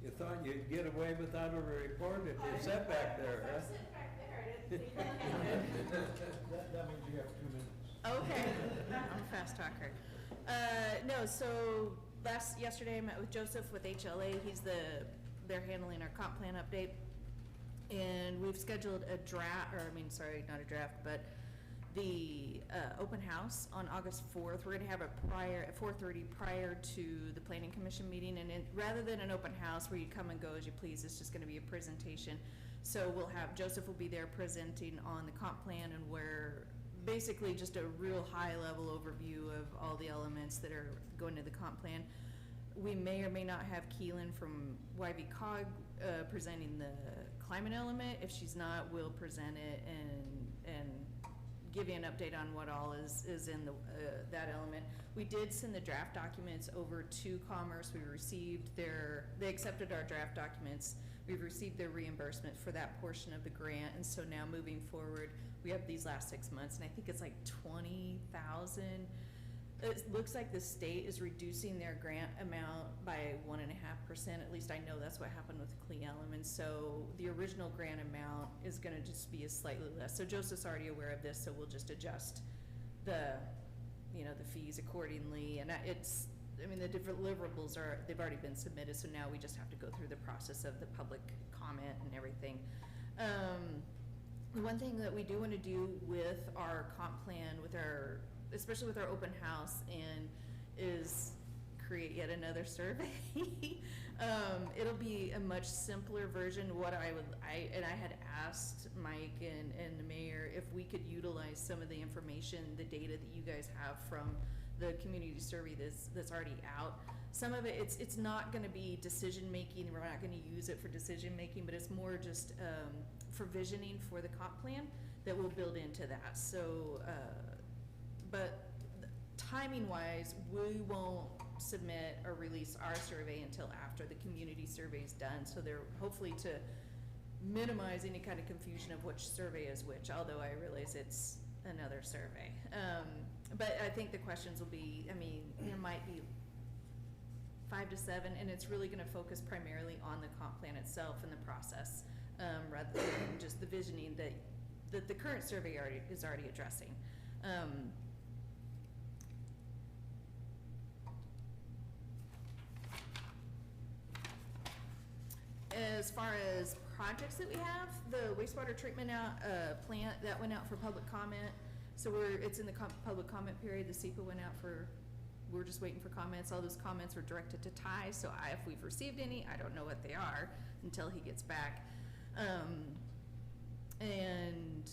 you thought you'd get away without a report, and you sat back there, huh? That means you have 2 minutes. Okay, I'm a fast talker. No, so yesterday I met with Joseph with HLA. They're handling our comp plan update. And we've scheduled a not a draft, but the open house on August 4th. We're gonna have it at 4:30 prior to the planning commission meeting. And rather than an open house where you come and go as you please, it's just gonna be a presentation. So Joseph will be there presenting on the comp plan, and where basically just a real high level overview of all the elements that are going to the comp plan. We may or may not have Keelan from YVCOG presenting the climate element. If she's not, we'll present it and give you an update on what all is in that element. We did send the draft documents over to Commerce. They accepted our draft documents. We've received their reimbursement for that portion of the grant, and so now moving forward, we have these last 6 months, and I think it's like 20,000. It looks like the state is reducing their grant amount by 1.5%. At least I know that's what happened with Cleellum, and so the original grant amount is gonna just be slightly less. So Joseph's already aware of this, so we'll just adjust the fees accordingly. And the deliverables they've already been submitted, so now we just have to go through the process of the public comment and everything. The one thing that we do want to do with our comp plan, with our, especially with our open house, and is create yet another survey. It'll be a much simpler version. What I had asked Mike and the mayor if we could utilize some of the information, the data that you guys have from the community survey that's already out. Some of it, it's not gonna be decision-making, we're not gonna use it for decision-making, but it's more just, for visioning for the comp plan that we'll build into that. So, but timing-wise, we won't submit or release our survey until after the community survey is done. So they're hopefully to minimize any kind of confusion of which survey is which, although I realize it's another survey. But I think the questions will be, I mean, there might be 5 to 7, and it's really gonna focus primarily on the comp plan itself and the process, rather than just the visioning that the current survey is already addressing. As far as projects that we have, the wastewater treatment plant, that went out for public comment. So it's in the public comment period. The SEPA went out we're just waiting for comments. All those comments were directed to Ty, so if we've received any, I don't know what they are until he gets back. And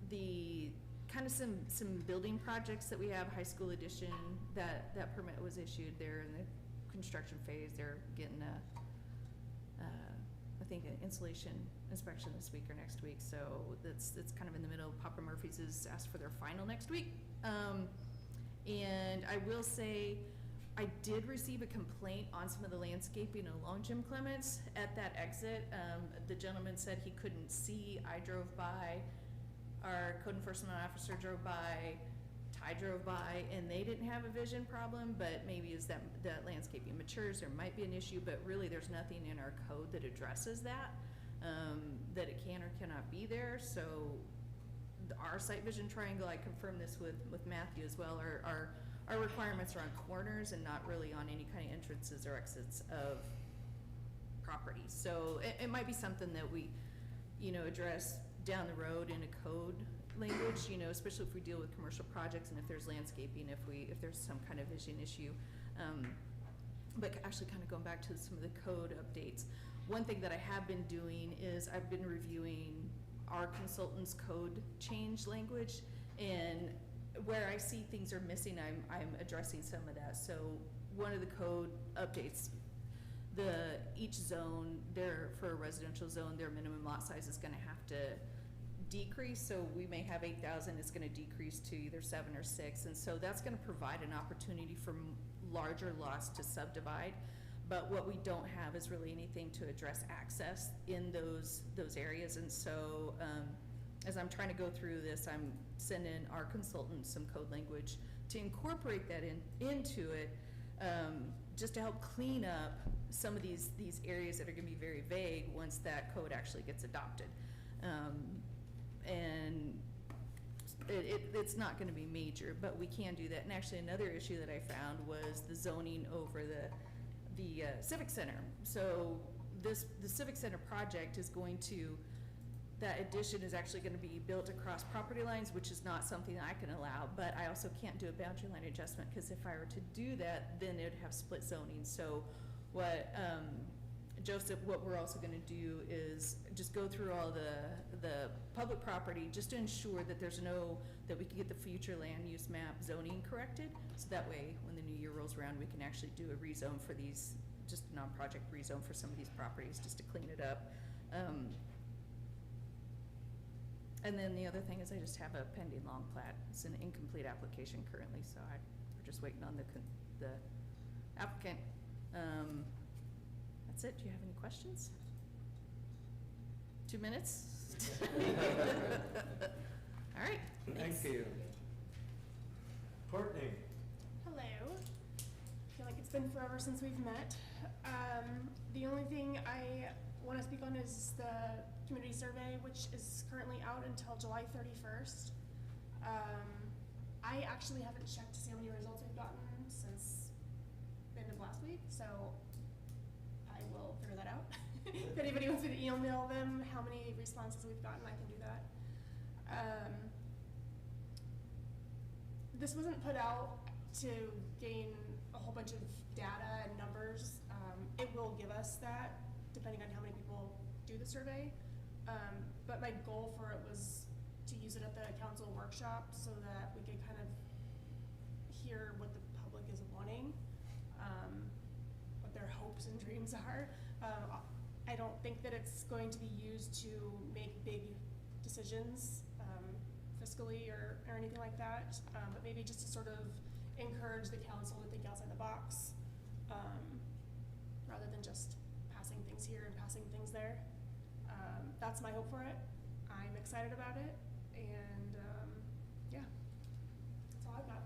the kind of some building projects that we have, high school edition, that permit was issued. They're in the construction phase. They're getting I think an insulation inspection this week or next week, so it's kind of in the middle. Papa Murphy's has asked for their final next week. And I will say, I did receive a complaint on some of the landscaping along Jim Clements at that exit. The gentleman said he couldn't see. I drove by, our code enforcement officer drove by, Ty drove by, and they didn't have a vision problem, but maybe as that landscaping matures, there might be an issue, but really there's nothing in our code that addresses that, that it can or cannot be there. So our sight vision triangle, I confirmed this with Matthew as well, our requirements are on corners and not really on any kind of entrances or exits of property. So it might be something that we, address down the road in a code language, especially if we deal with commercial projects and if there's landscaping, if there's some kind of vision issue. But actually kind of going back to some of the code updates, one thing that I have been doing is I've been reviewing our consultant's code change language, and where I see things are missing, I'm addressing some of that. So one of the code updates, each zone, for a residential zone, their minimum lot size is gonna have to decrease. So we may have 8,000, it's gonna decrease to either 7 or 6. And so that's gonna provide an opportunity for larger lots to subdivide. But what we don't have is really anything to address access in those areas. And so as I'm trying to go through this, I'm sending our consultant some code language to incorporate that into it, just to help clean up some of these areas that are gonna be very vague once that code actually gets adopted. And it's not gonna be major, but we can do that. And actually another issue that I found was the zoning over the Civic Center. So the Civic Center project is going to, that addition is actually gonna be built across property lines, which is not something I can allow, but I also can't do a boundary line adjustment, because if I were to do that, then it would have split zoning. So what, Joseph, what we're also gonna do is just go through all the public property, just to ensure that that we can get the future land use map zoning corrected. So that way, when the new year rolls around, we can actually do a rezone for these, just a non-project rezone for some of these properties, just to clean it up. And then the other thing is I just have a pending long plat. It's an incomplete application currently, so we're just waiting on the applicant. That's it. Do you have any questions? 2 minutes? All right. Thanks. Thank you. Courtney? Hello. I feel like it's been forever since we've met. The only thing I want to speak on is the community survey, which is currently out until July 31st. I actually haven't checked to see how many results we've gotten since the end of last week, so I will figure that out. if anybody wants me to email them how many responses we've gotten, I can do that. This wasn't put out to gain a whole bunch of data and numbers. It will give us that depending on how many people do the survey. But my goal for it was to use it at the council workshop so that we could kind of hear what the public is wanting, what their hopes and dreams are. I don't think that it's going to be used to make big decisions fiscally or anything like that, but maybe just to sort of encourage the council to think outside the box, rather than just passing things here and passing things there. That's my hope for it. I'm excited about it, and yeah, that's all I've got.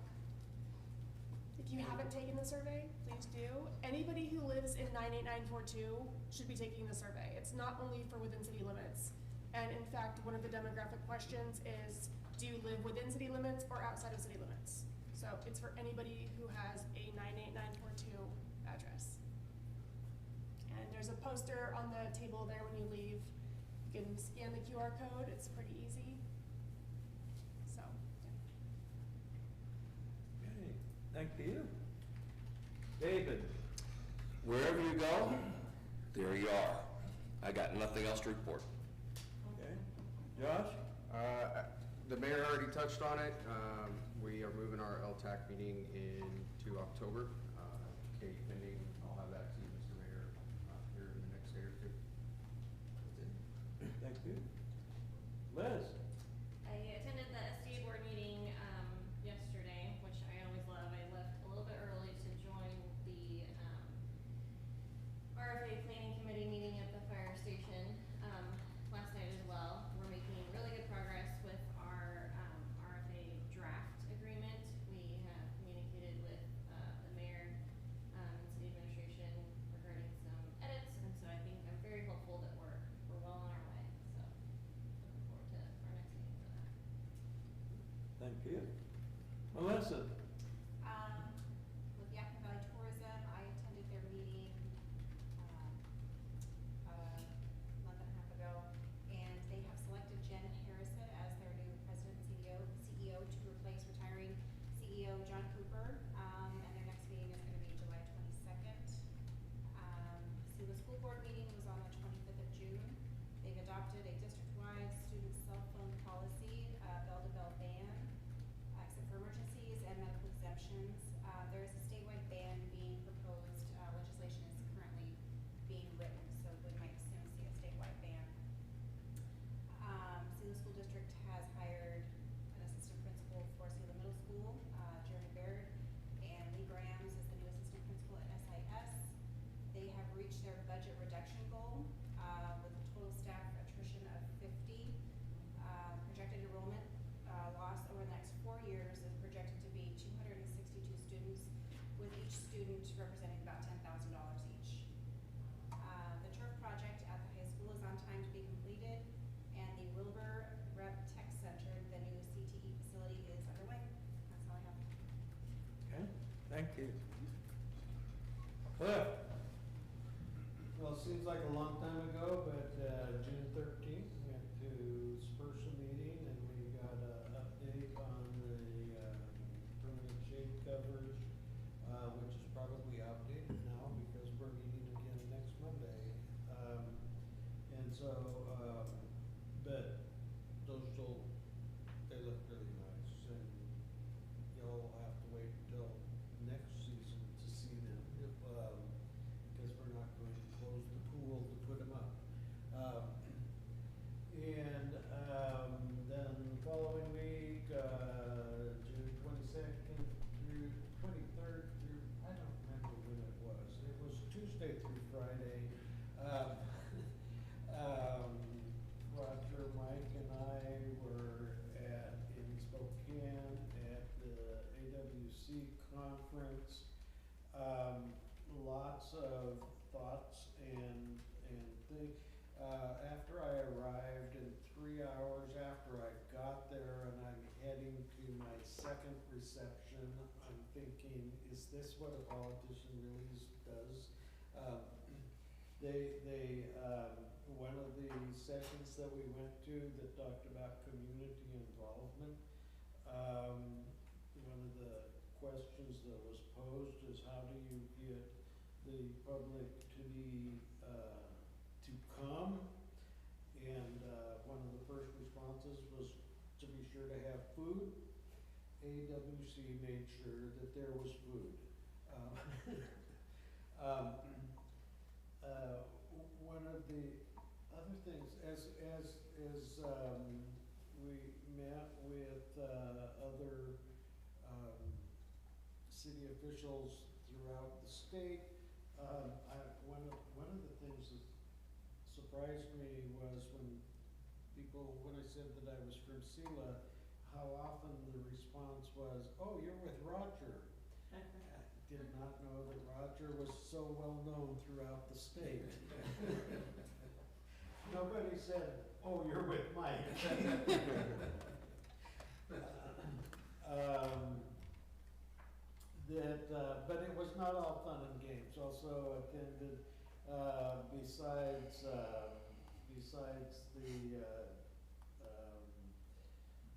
If you haven't taken the survey, please do. Anybody who lives in 98942 should be taking the survey. It's not only for within city limits. And in fact, one of the demographic questions is, do you live within city limits or outside of city limits? So it's for anybody who has a 98942 address. And there's a poster on the table there when you leave. You can scan the QR code, it's pretty easy. So, yeah. Okay, thank you. David? Wherever you go, there you are. I got nothing else to report. Okay. Josh? The mayor already touched on it. We are moving our LTAC meeting into October. Kate pending, I'll have that to you, Mr. Mayor, here in the next day or two. That's it. Thank you. Liz? I attended the SDA board meeting yesterday, which I always love. I left a little bit early to join the RFA planning committee meeting at the fire station last night as well. We're making really good progress with our RFA draft agreement. We have communicated with the mayor and city administration regarding some edits, and so I think I'm very hopeful that we're well on our way. So looking forward to our next meeting for that. Thank you. Melissa? With Yakima Valley Tourism, I attended their meeting a month and a half ago, and they have selected Jen Harrison as their new president and CEO to replace retiring CEO John Cooper, and their next meeting is going to be July 22nd. Selah School Board meeting was on the 25th of June. They've adopted a district-wide student cell phone policy, bell-to-bell ban, except for emergencies and medical exemptions. There is a statewide ban being proposed. Legislation is currently being written, so we might soon see a statewide ban. Selah School District has hired an assistant principal for Selah Middle School, Jeremy Baird, and Lee Grahams is the new assistant principal at SIS. They have reached their budget reduction goal with a total staff attrition of 50. Projected enrollment loss over the next 4 years is projected to be 262 students, with each student representing about $10,000 each. The turf project at the high school is on time to be completed, and the Wilbur Rep Tech Center, the new CTE facility, is underway. That's all I have. Okay, thank you. Cliff? Well, it seems like a long time ago, but June 13th, we went to Spursa meeting, and we got an update on the permanent shade coverage, which is probably outdated now because we're meeting again next Monday. And so, but those will, they look really nice, and you'll have to wait until next season to see them, because we're not going to close the pool to put them up. Then following week, June 22nd through 23rd through, I don't remember when it was. It was Tuesday through Friday. Roger, Mike, and I were in Spokane at the AWC conference. Lots of thoughts and things. After I arrived, and 3 hours after I got there, and I'm heading to my second reception, I'm thinking, is this what a politician really does? one of the sessions that we went to that talked about community involvement, one of the questions that was posed is how do you get the public to be, to come? And, one of the first responses was to be sure to have food. AWC made sure that there was food. One of the other things, as we met with, other, city officials throughout the state, one of the things that surprised me was when I said that I was from Selah, how often the response was, "Oh, you're with Roger." I did not know that Roger was so well known throughout the state. Nobody said, "Oh, you're with Mike." But it was not all fun and games. Also attended, besides the,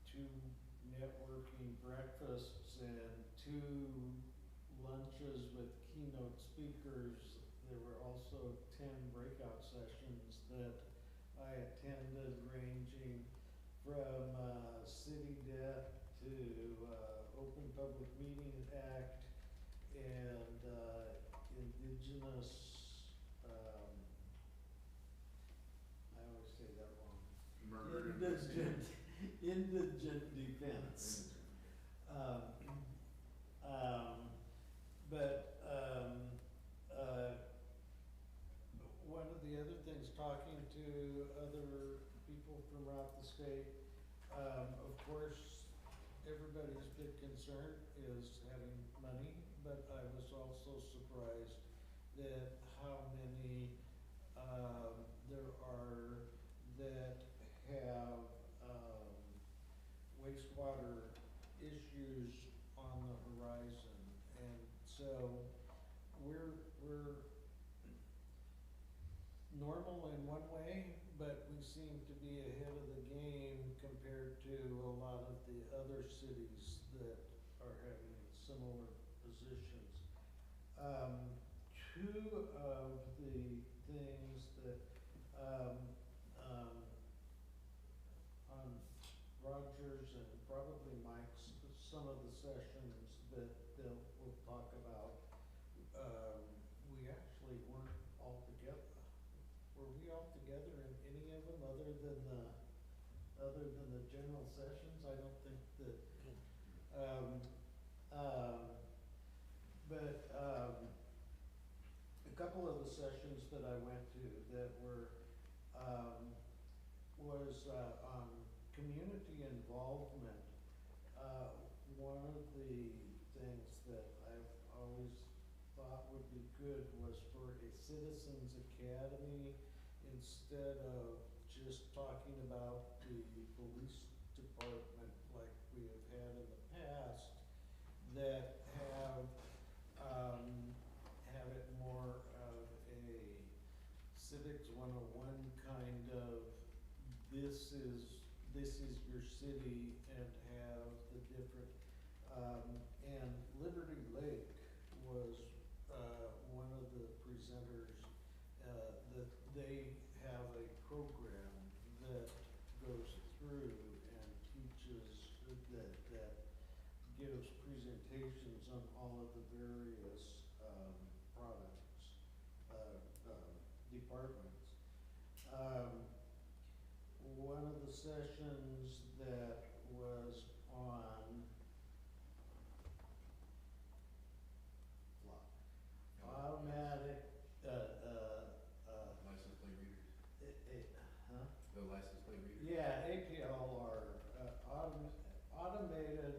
two networking breakfasts and two lunches with keynote speakers, there were also 10 breakout sessions that I attended, ranging from city debt to Open Public Meeting Act and indigenous, I always say that wrong. Indigent defense. One of the other things, talking to other people throughout the state, of course, everybody's big concern is having money, but I was also surprised that how many, there are that have, wastewater issues on the horizon. And so we're normal in one way, but we seem to be ahead of the game compared to a lot of the other cities that are having similar positions. Two of the things that, on Rogers and probably Mike's, some of the sessions that we'll talk about, we actually weren't all together. Were we all together in any of them other than the general sessions? I don't think that, but a couple of the sessions that I went to that were, was on community involvement. One of the things that I've always thought would be good was for a citizens academy, instead of just talking about the police department like we have had in the past, that have it more of a civics 101 kind of, this is your city, and have the different, and Liberty Lake was, one of the presenters, that they have a program that goes through and teaches, that gives presentations on all of the various, products, departments. One of the sessions that was on automatic, License plate readers. huh? The license plate readers. Yeah, APLR, automated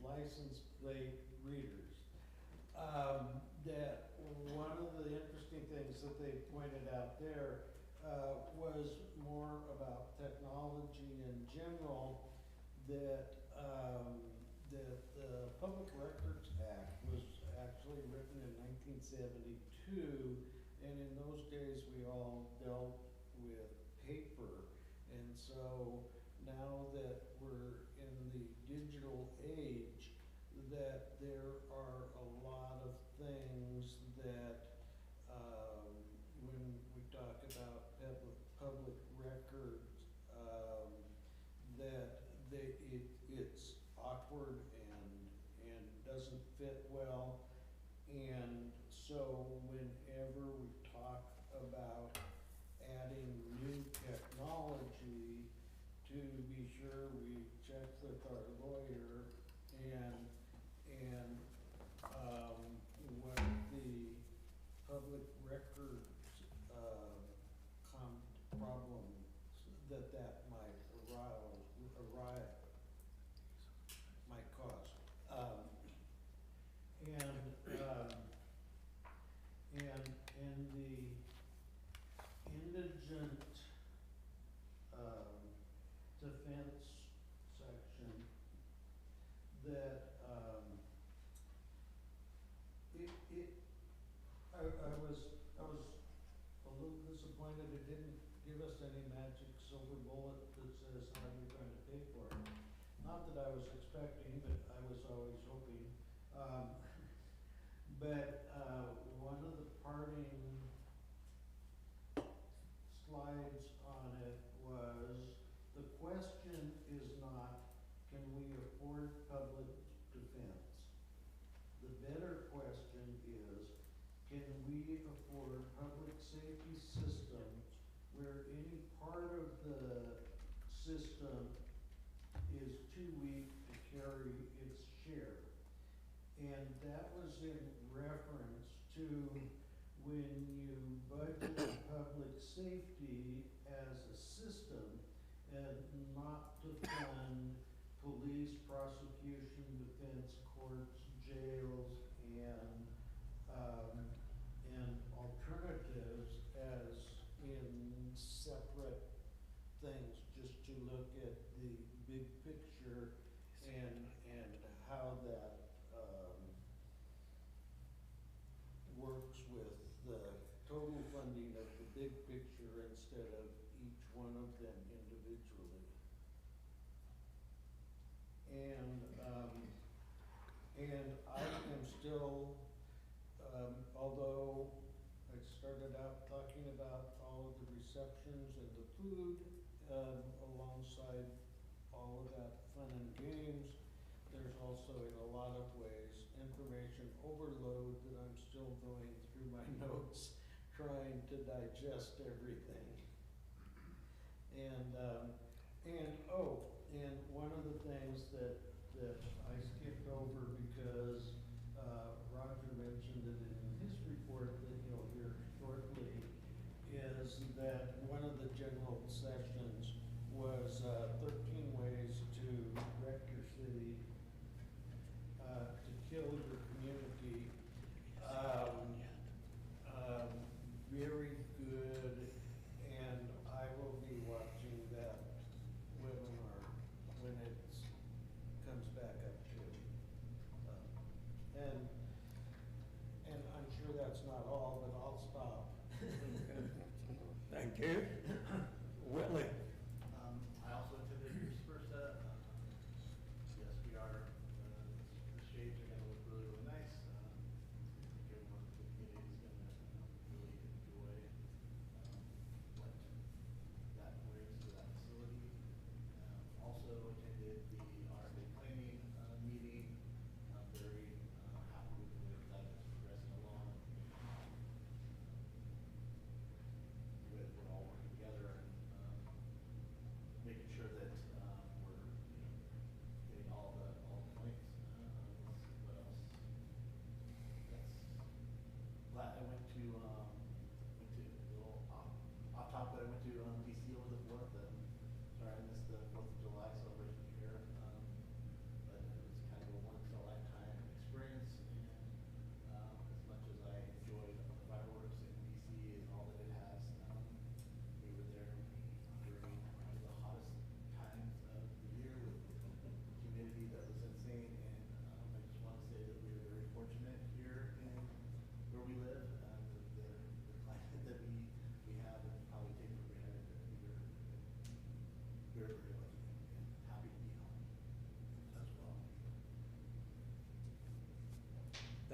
license plate readers. That one of the interesting things that they pointed out there, was more about technology in general, that, that the Public Records Act was actually written in 1972, and in those days, we all dealt with paper. And so now that we're in the digital age, that there are a lot of things that, when we talk about public records, that it's awkward and doesn't fit well. And so whenever we talk about adding new technology, to be sure we check with our lawyer and what the public records, problems that might might cause. And the indigent, defense section, that, I was a little disappointed it didn't give us any magic silver bullet that says how you're going to pay for it. Not that I was expecting, but I was always hoping. But one of the parting slides on it was, the question is not, can we afford public defense? The better question is, can we afford public safety systems where any part of the system is too weak to carry its share? And that was in reference to when you budget public safety as a system and not to fund police, prosecution, defense, courts, jails, and alternatives as in separate things, just to look at the big picture and how that works with the total funding of the big picture instead of each one of them individually. And I am still, although I started out talking about all of the receptions and the food, alongside all of that fun and games, there's also in a lot of ways information overload that I'm still going through my notes, trying to digest everything. And one of the things that I skipped over because Roger mentioned it in his report that you'll hear shortly, is that one of the general sessions was 13 ways to wreck your city, to kill your community. Very good, and I will be watching that webinar when it comes back up too. And I'm sure that's not all, but I'll stop. Thank you. Whitley? I also attended your first set. Yes, we are, the shades are gonna look really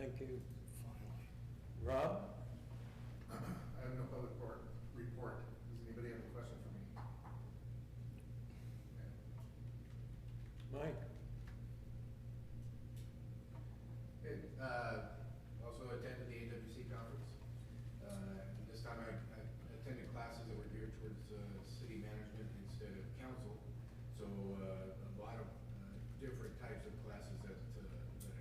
Thank you. Rob? I have no public report. Does anybody have a question for me? Mike? Good. Also attended the AWC conference. This time I attended classes that were geared towards city management instead of council. So a lot of different types of classes that I went to.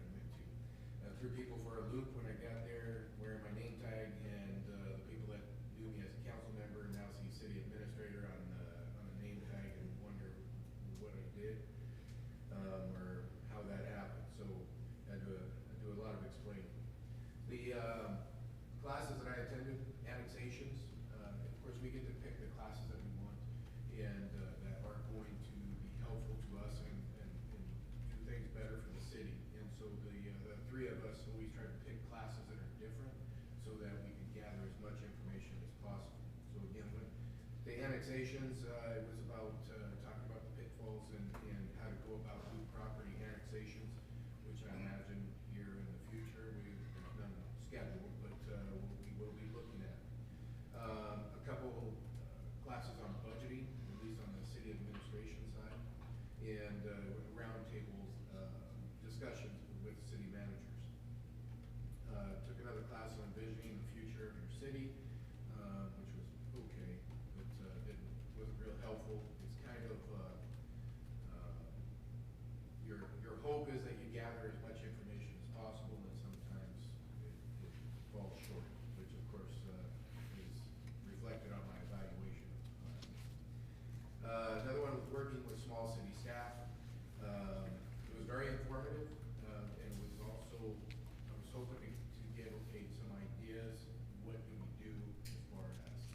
Threw people for a loop when I got there, wearing my name tag, and the people that knew me as a council member now see city administrator on a name tag and wonder what I did or how that happened. So I do a lot of explaining. The classes that I attended, annexations, of course we get to pick the classes that we want and that are going to be helpful to us and do things better for the city. And so the three of us always try to pick classes that are different so that we can gather as much information as possible. So again, when the annexations, it was about talking about the pitfalls and how to go about new property annexations, which I imagine here in the future, there's none scheduled, but we will be looking at. A couple classes on budgeting, at least on the city administration side, and roundtables discussions with city managers. Took another class on visioning the future of your city, which was okay, but it wasn't real helpful. It's kind of your hope is that you gather as much information as possible, and sometimes it falls short, which of course is reflected on my evaluation of the class. Another one was working with small city staff. It was very informative, and it was also, I was hoping to get, okay, some ideas, what do we do as far as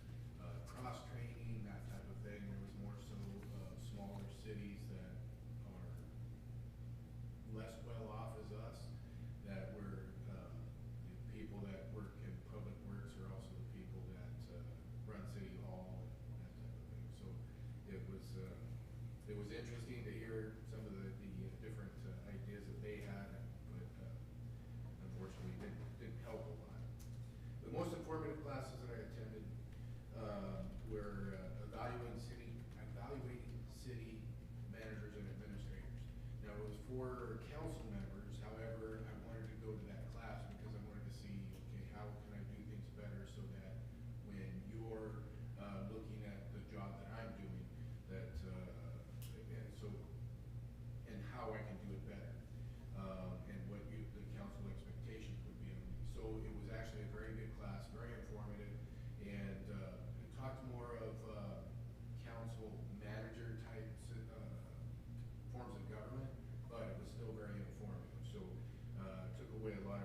cross-training, that type of thing. There was more so smaller cities that are less well off as us, that were the people that work in public works are also the people that run city hall and that type of thing. So it was interesting to hear some of the different ideas that they had, but unfortunately didn't help a lot. The most informative classes that I attended were evaluating city managers and administrators. Now it was for council members, however, I wanted to go to that class because I wanted to see, okay, how can I do things better so that when you're looking at the job that I'm doing, that and how I can do it better, and what the council expectations would be of me. So it was actually a very good class, very informative, and it talked more of council manager type forms of government, but it was still very informative. So took away a lot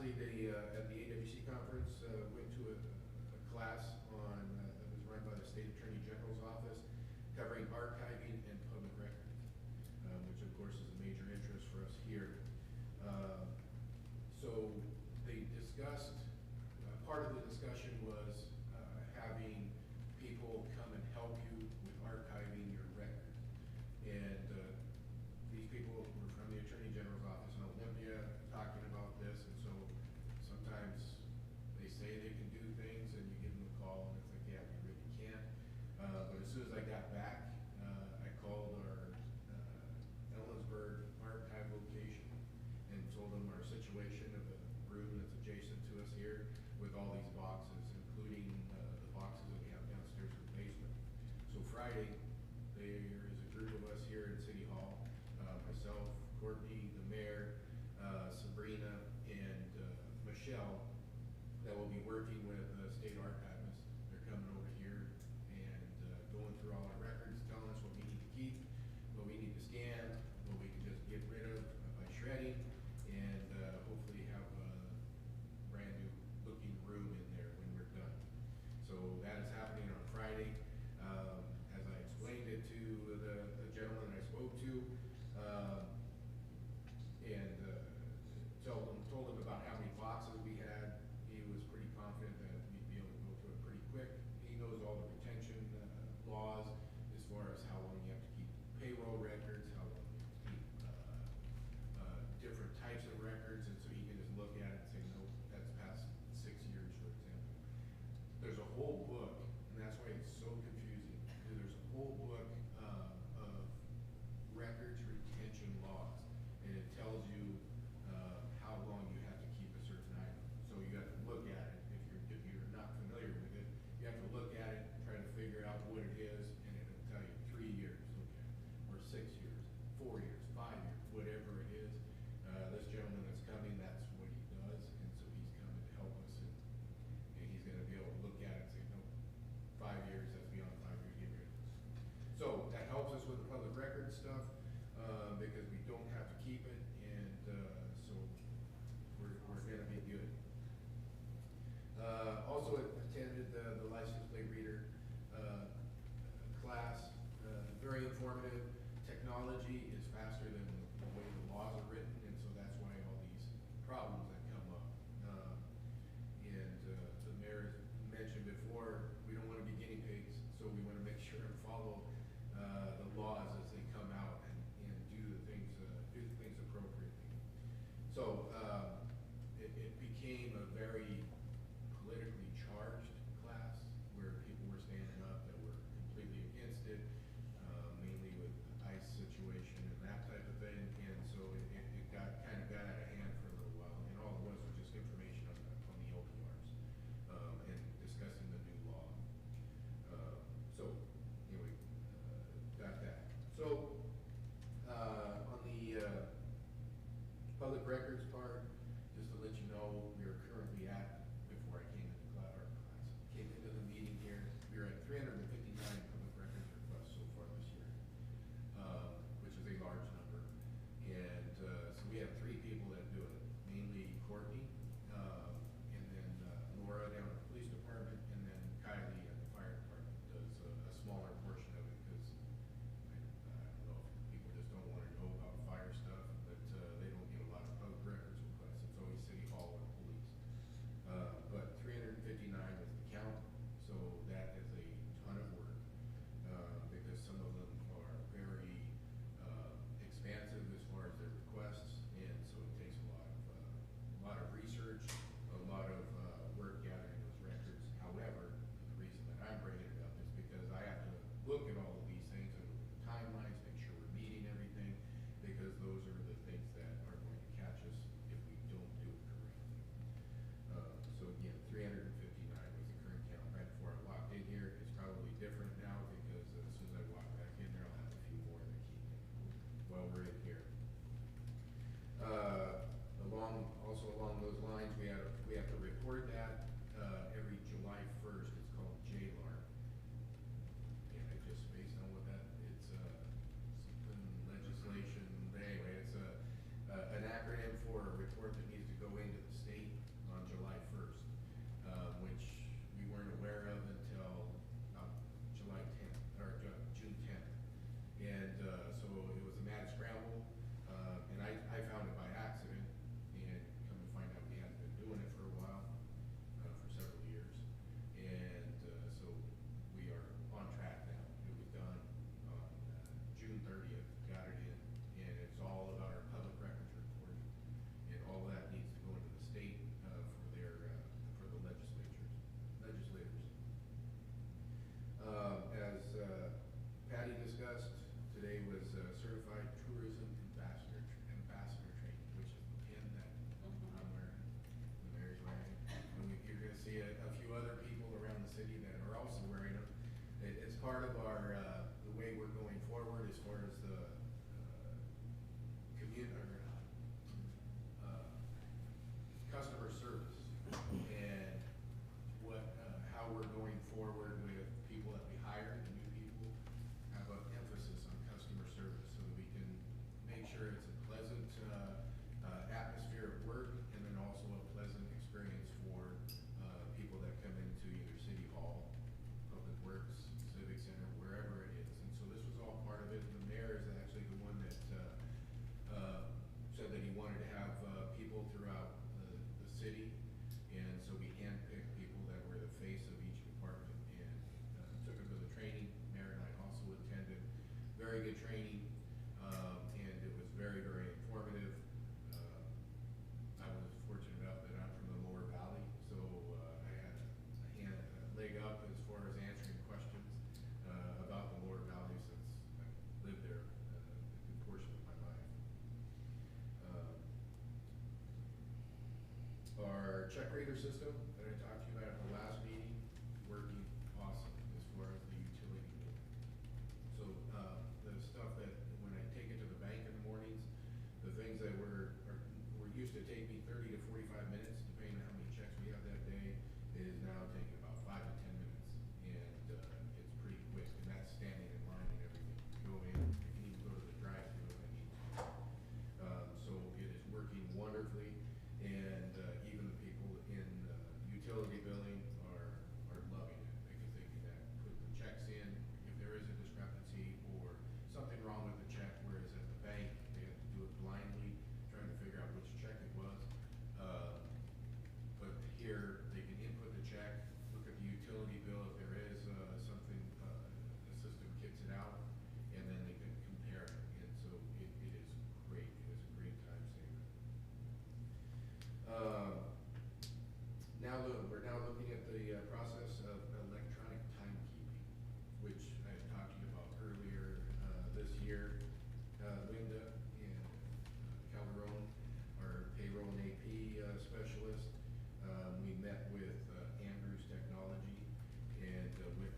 lastly, at the AWC conference, went to a class on, that was run by the State Attorney General's office, covering archiving and public records, which of course is a major interest for us here. So they discussed, part of the discussion was having people come and help you with archiving your records. And these people were from the Attorney General's office in Olympia talking about this, and so sometimes they say they can do things and you give them a call and it's like, yeah, we really can't. But as soon as I got back, I called our Ellensburg archive location and told them our situation of a room that's adjacent to us here with all these boxes, including the boxes that we have downstairs in the basement. So Friday, there is a group of us here in City Hall, myself, Courtney, the mayor, Sabrina, and Michelle, that will be working with state archivists. They're coming over here and going through all our records, telling us what we need to keep, what we need to scan, what we can just get rid of by shredding, and hopefully have a brand new looking room in there when we're done. So that is happening on Friday. As I explained it to the gentleman I spoke to, and told him about how many boxes we had, he was pretty confident that we'd be able to go through it pretty quick. He knows all the retention laws as far as how long you have to keep payroll records, how long you have to keep different types of records, and so he can just look at it and say, no, that's past 6 years, for example. There's a whole book, and that's why it's so confusing, because there's a whole book of records retention laws, and it tells you how long you have to keep a certain item. So you have to look at it. If you're not familiar with it, you have to look at it, try to figure out what it is, and it'll tell you 3 years, okay, or 6 years, 4 years, 5 years, whatever it is. This gentleman that's coming, that's what he does, and so he's coming to help us, and he's gonna be able to look at it and say, no, 5 years, that's beyond 5 years, get rid of this. So that helps us with the public record stuff, because we don't have to keep it, and so we're gonna be good. Also attended the license plate reader class, very informative. Technology is faster than the way the laws are written, and so that's why all these problems that come up. And the mayor mentioned before, we don't want to be guinea pigs, so we want to make sure and follow the laws as they come out and do the things appropriately. So it became a very politically charged class where people were standing up that were completely against it, mainly with the ICE situation and that type of thing. And so it got out of hand for a little while, and all today was Certified Tourism Ambassador Training, which is the pin that I'm wearing, the mayor's wearing. And you're gonna see a few other people around the city that are also wearing them. It's part of our, the way we're going forward as far as the customer service and what, how we're going forward with people that we hire, the new people, have an emphasis on customer service so that we can make sure it's a pleasant atmosphere at work, and then also a pleasant experience for people that come into either City Hall, Public Works, Civic Center, wherever it is. And so this was all part of it. The mayor is actually the one that said that he wanted to have people throughout the city, and so we handpicked people that were the face of each department and took them to the training. Mayor and I also attended. Very good training, and it was very, very informative. I was fortunate enough that I'm from the Lower Valley, so I had a leg up as far as answering questions about the Lower Valley since I lived there a good portion of my life. Our check reader system that I talked to you about at the last meeting, working awesome as far as the utility bill. So the stuff that when I take it to the bank in the mornings, the things that were used to take me 30 to 45 minutes, depending on how many checks we have that day, is now taking about 5 to 10 minutes, and it's pretty quick. And that's standing in line and everything. Go in, you can even go to the drive-thru if I need to. So it is working wonderfully, and even the people in utility billing are loving it because they can put the checks in if there is a discrepancy or something wrong with the check, whereas at the bank they have to do it blindly, trying to figure out which check it was. But here they can input the check, look at the utility bill if there is something, the system kicks it out, and then they can compare it. And so it is great. It is a great time saver. We're now looking at the process of electronic timekeeping, which I had talked to you about earlier this year. Linda and Calderon, our payroll and AP specialist, we met with Andrews Technology and went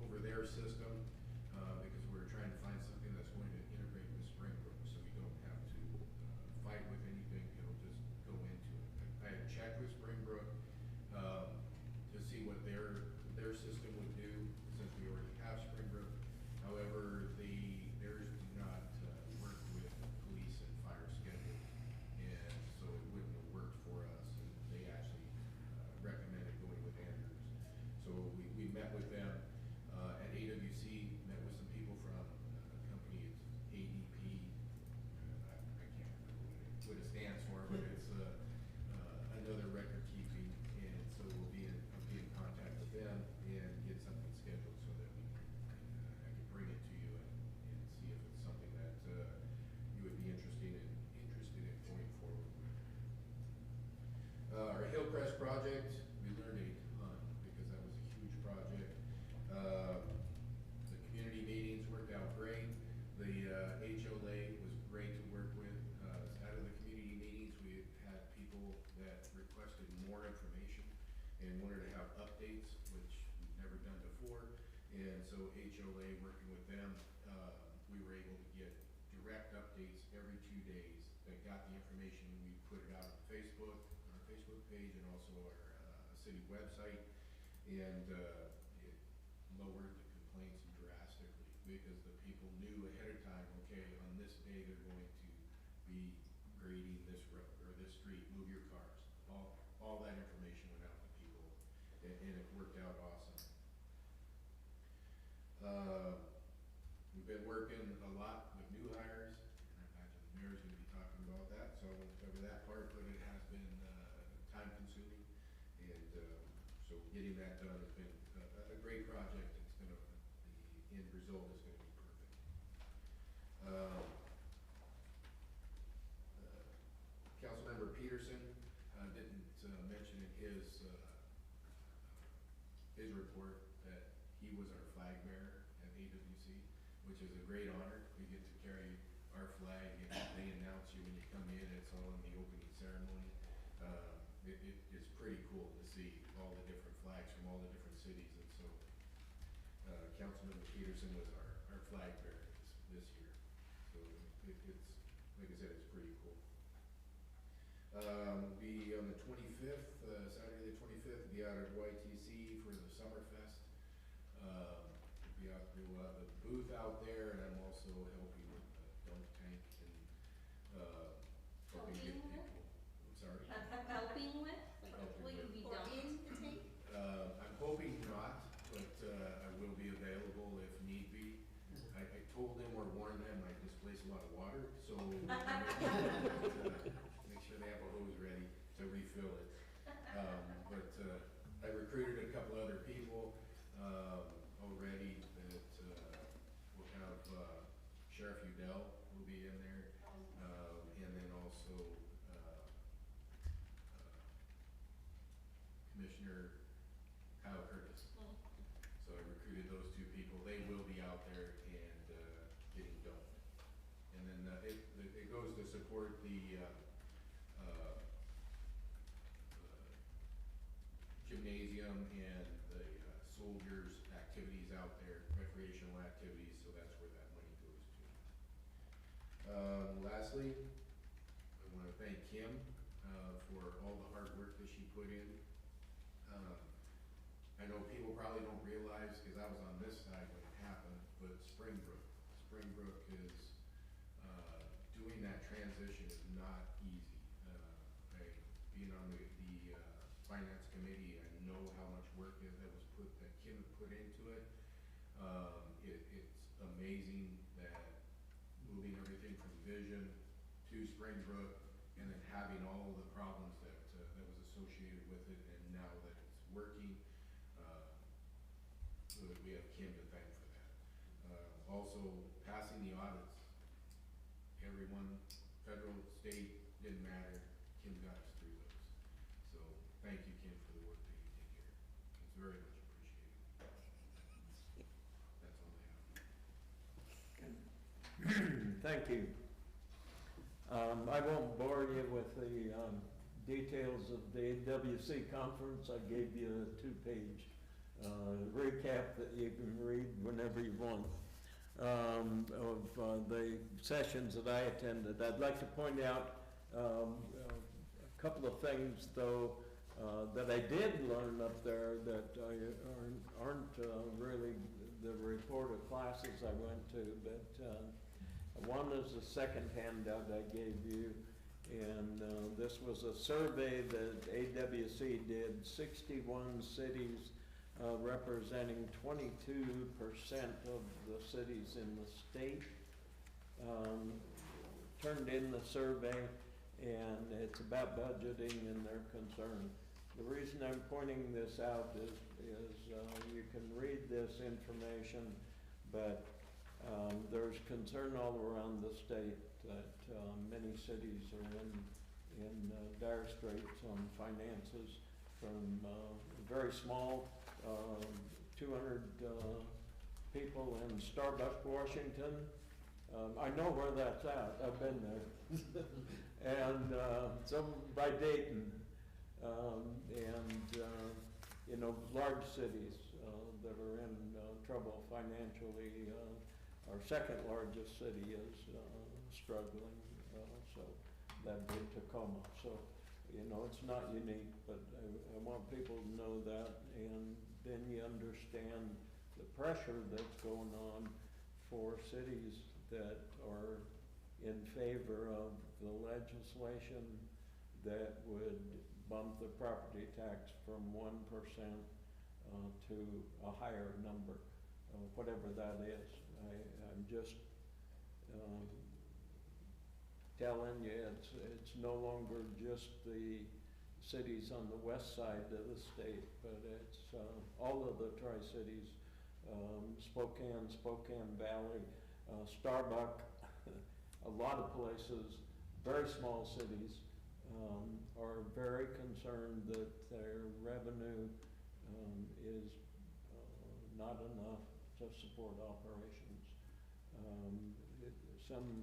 over their system because we're trying to find something that's going to integrate with Springbrook so we don't have to fight with anything. It'll just go into it. I had checked with Springbrook to see what their system would do since we already have Springbrook. However, theirs do not work with police and fire schedules, and so it wouldn't have worked for us. And they actually recommended going with Andrews. So we met with them at AWC, met with some people from a company, it's ADP. I can't remember what it stands for, but it's another record keeping, and so I'll be in contact with them and get something scheduled so that I can bring it to you and see if it's something that you would be interested in going forward with. Our Hillcrest project, we learned a ton because that was a huge project. The community meetings worked out great. The HOA was great to work with. Out of the community meetings, we had people that requested more information and wanted to have updates, which we've never done before. And so HOA, working with them, we were able to get direct updates every 2 days that got the information. We put it out on Facebook, on our Facebook page, and also our city website. And it lowered the complaints drastically because the people knew ahead of time, okay, on this day they're going to be grading this road or this street, move your cars. All that information went out to people, and it worked out awesome. We've been working a lot with new hires, and I imagine the mayor's gonna be talking about that, so I won't cover that part, but it has been time consuming, and so getting that done has been a great project. It's gonna, the end result is gonna be perfect. Councilmember Peterson didn't mention in his report that he was our flag bearer at AWC. which is a great honor. We get to carry our flag, and they announce you when you come in. It's all in the opening ceremony. It's pretty cool to see all the different flags from all the different cities, and so Councilmember Peterson was our flag bearer this year. So it's, like I said, it's pretty cool. Be on the 25th, Saturday the 25th, be out at YTC for the Summerfest. We'll have a booth out there, and I'm also helping with the dunk tank and helping get people. I'm sorry. Helping with? Like, will you be dumped? In the tank? I'm hoping not, but I will be available if need be. I told them or warned them I displace a lot of water, so make sure they have a hose ready to refill it. But I recruited a couple other people already that will have Sheriff Udell will be in there, and then also Commissioner Kyle Curtis. So I recruited those two people. They will be out there and getting dumped. And then it goes to support the gymnasium and the soldiers' activities out there, recreational activities, so that's where that money goes to. Lastly, I want to thank Kim for all the hard work that she put in. I know people probably don't realize, because I was on this side when it happened, but Springbrook is, doing that transition is not easy. Being on the finance committee, I know how much work that Kim put into it. It's amazing that moving everything from Vision to Springbrook, and then having all of the problems that was associated with it, and now that it's working, we have Kim to thank for that. Also, passing the audits. Everyone, federal, state, didn't matter. Kim got us through those. So thank you, Kim, for the work that you did here. It's very much appreciated. That's all I have. Thank you. I won't bore you with the details of the AWC conference. I gave you a 2-page recap that you can read whenever you want of the sessions that I attended. I'd like to point out a couple of things, though, that I did learn up there that aren't really the report of classes I went to, but one is the second handout I gave you, and this was a survey that AWC did, 61 cities representing 22% of the cities in the state. Turned in the survey, and it's about budgeting and their concern. The reason I'm pointing this out is you can read this information, but there's concern all around the state that many cities are in dire straits on finances, from very small 200 people in Starbucks, Washington. I know where that's at. I've been there. And some by Dayton, large cities that are in trouble financially. Our second largest city is struggling, so that'd be Tacoma. So, it's not unique, but I want people to know that, and then you understand the pressure that's going on for cities that are in favor of the legislation that would bump the property tax from 1% to a higher number, whatever that is. I'm just telling you, it's no longer just the cities on the west side of the state, but it's all of the Tri-Cities, Spokane Valley, Starbuck, a lot of places, very small cities, are very concerned that their revenue is not enough to support operations. some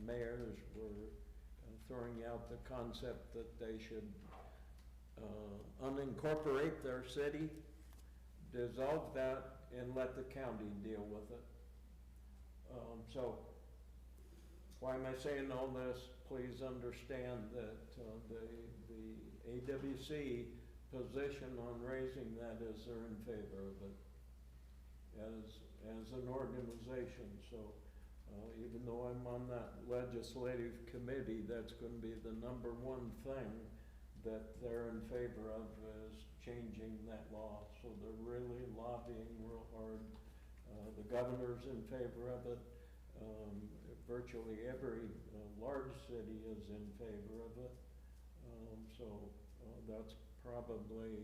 mayors were throwing out the concept that they should unincorporate their city, dissolve that, and let the county deal with it. So, why am I saying all this? Please understand that the AWC position on raising that is they're in favor of it as an organization. So even though I'm on that legislative committee, that's going to be the number one thing that they're in favor of is changing that law. So they're really lobbying real hard. The governor's in favor of it. Virtually every large city is in favor of it. So that's probably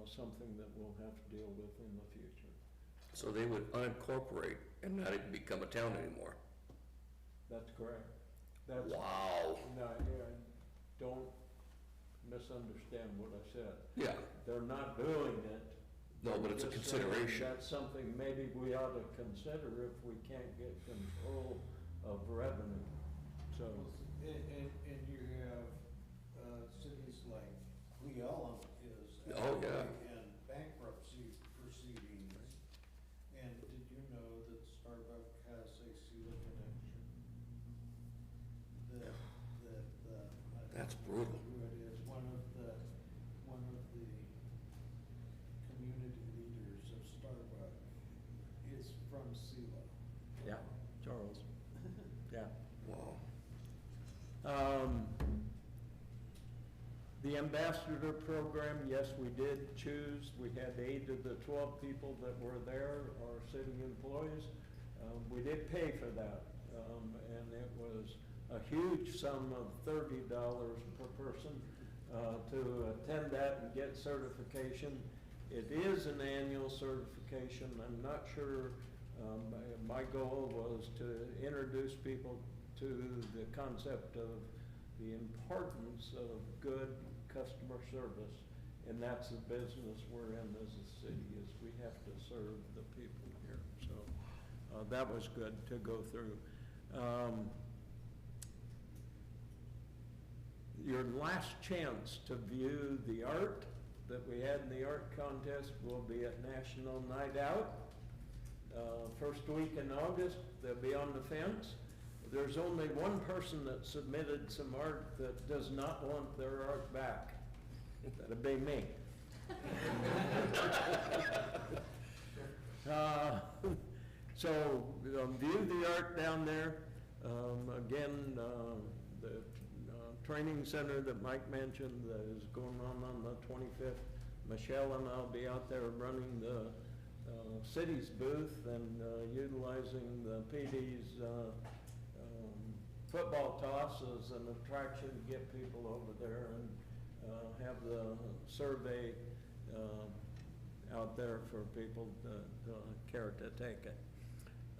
something that we'll have to deal with in the future. So they would unincorporate and not even become a town anymore? That's correct. That's, wow. No, don't misunderstand what I said. Yeah. They're not doing it. No, but it's a Just saying consideration. That's something maybe we ought to consider if we can't get control of revenue. So, And you have, cities like Cleveland is Oh, yeah. actually in bankruptcy proceedings. And did you know that Starbucks has a Selah connection? That's brutal. Who it is, one of the community leaders of Starbucks is from Selah. yeah, Charles. Yeah. Wow. The ambassador program, yes, we did choose. We had 8 of the 12 people that were there are city employees. We did pay for that, and it was a huge sum of $30 per person to attend that and get certification. It is an annual certification. I'm not sure, my goal was to introduce people to the concept of the importance of good customer service, and that's the business we're in as a city, is we have to serve the people here. So that was good to go through. Your last chance to view the art that we had in the art contest will be at National Night Out. First week in August, they'll be on the fence. There's only one person that submitted some art that does not want their art back. That'd be me. So view the art down there. Again, the training center that Mike mentioned that is going on the 25th. Michelle and I'll be out there running the city's booth and utilizing the PD's football toss as an attraction to get people over there and have the survey out there for people to care to take it.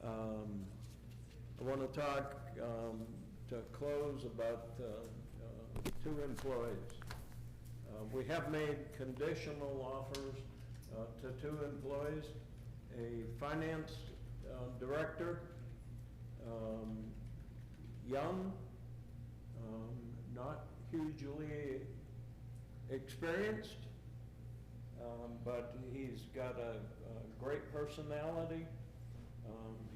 I want to talk to close about 2 employees. We have made conditional offers to 2 employees, a finance director, young, not hugely experienced, but he's got a great personality.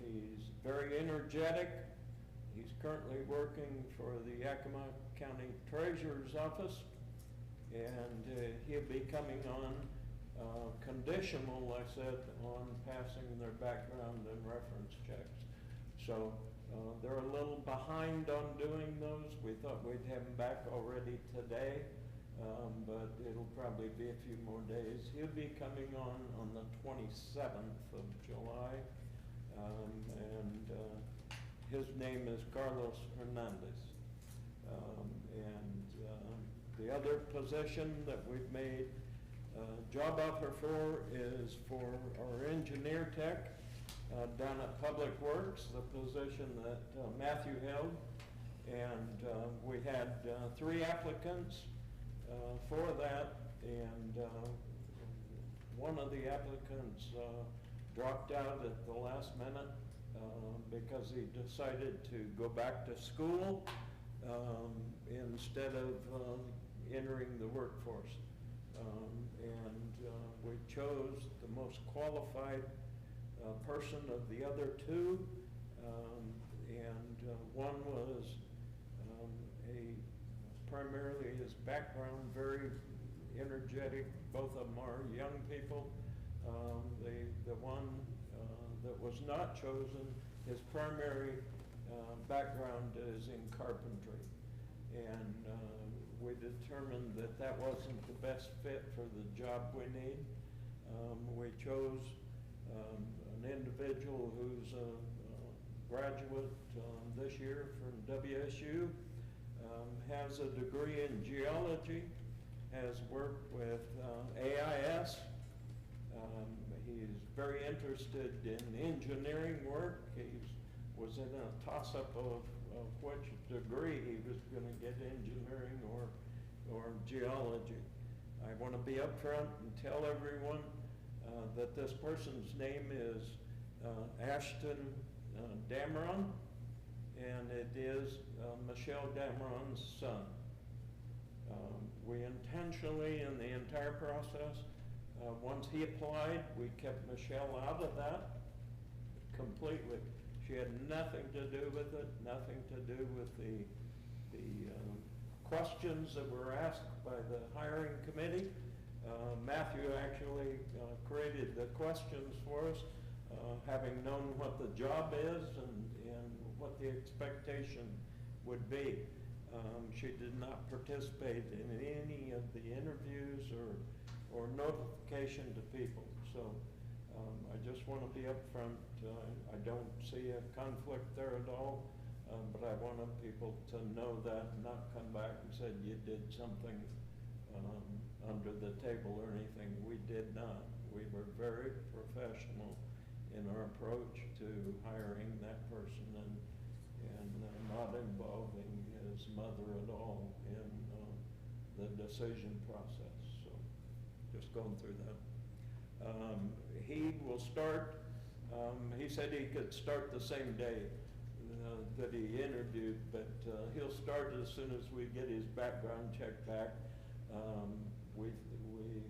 He's very energetic. He's currently working for the Yakima County Treasurer's Office, and he'll be coming on conditional, I said, on passing their background and reference checks. So they're a little behind on doing those. We thought we'd have them back already today, but it'll probably be a few more days. He'll be coming on the 27th of July, and his name is Carlos Hernandez. The other position that we've made job offer for is for our engineer tech down at Public Works, the position that Matthew held. And we had 3 applicants for that, and one of the applicants dropped out at the last minute, because he decided to go back to school instead of entering the workforce. We chose the most qualified person of the other two, one was primarily his background, very energetic. Both of them are young people. The one that was not chosen, his primary background is in carpentry. And we determined that that wasn't the best fit for the job we need. We chose an individual who's a graduate this year from WSU, has a degree in geology, has worked with AIS. He's very interested in engineering work. He was in a toss-up of which degree he was going to get, engineering or geology. I want to be upfront and tell everyone that this person's name is Ashton Dameron, and it is Michelle Dameron's son. We intentionally, in the entire process, once he applied, we kept Michelle out of that completely. She had nothing to do with it, nothing to do with the questions that were asked by the hiring committee. Matthew actually created the questions for us, having known what the job is and what the expectation would be. She did not participate in any of the interviews or notification to people. So I just want to be upfront. I don't see a conflict there at all, but I wanted people to know that and not come back and said you did something under the table or anything. We did not. We were very professional in our approach to hiring that person and not involving his mother at all in the decision process. So just going through that. He will start, he said he could start the same day that he interviewed, but he'll start as soon as we get his background check back. We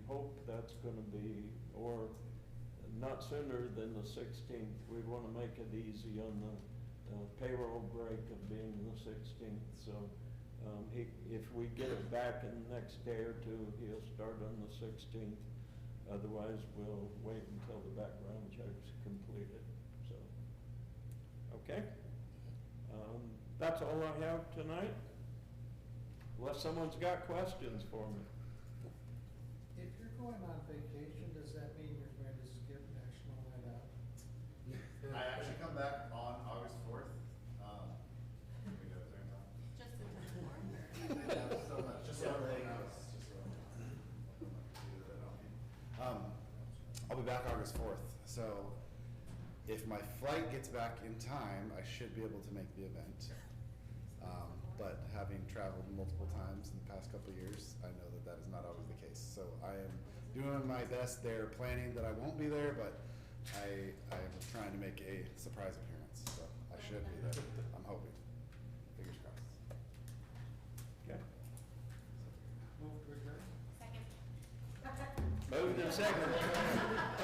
hope that's going to be, or not sooner than the 16th. We want to make it easy on the payroll break of being the 16th. So if we get it back in the next day or two, he'll start on the 16th. Otherwise, we'll wait until the background check's completed. So, okay. That's all I have tonight. Unless someone's got questions for me. If you're going on vacation, does that mean you're going to skip National Night Out? I actually come back on August 4th. Can we do it during time? Just in time. Yeah, so much. Just so everything else. I'll be back August 4th. So if my flight gets back in time, I should be able to make the event. But having traveled multiple times in the past couple of years, I know that that is not always the case. So I am doing my best there, planning that I won't be there, but I am trying to make a surprise appearance. So I should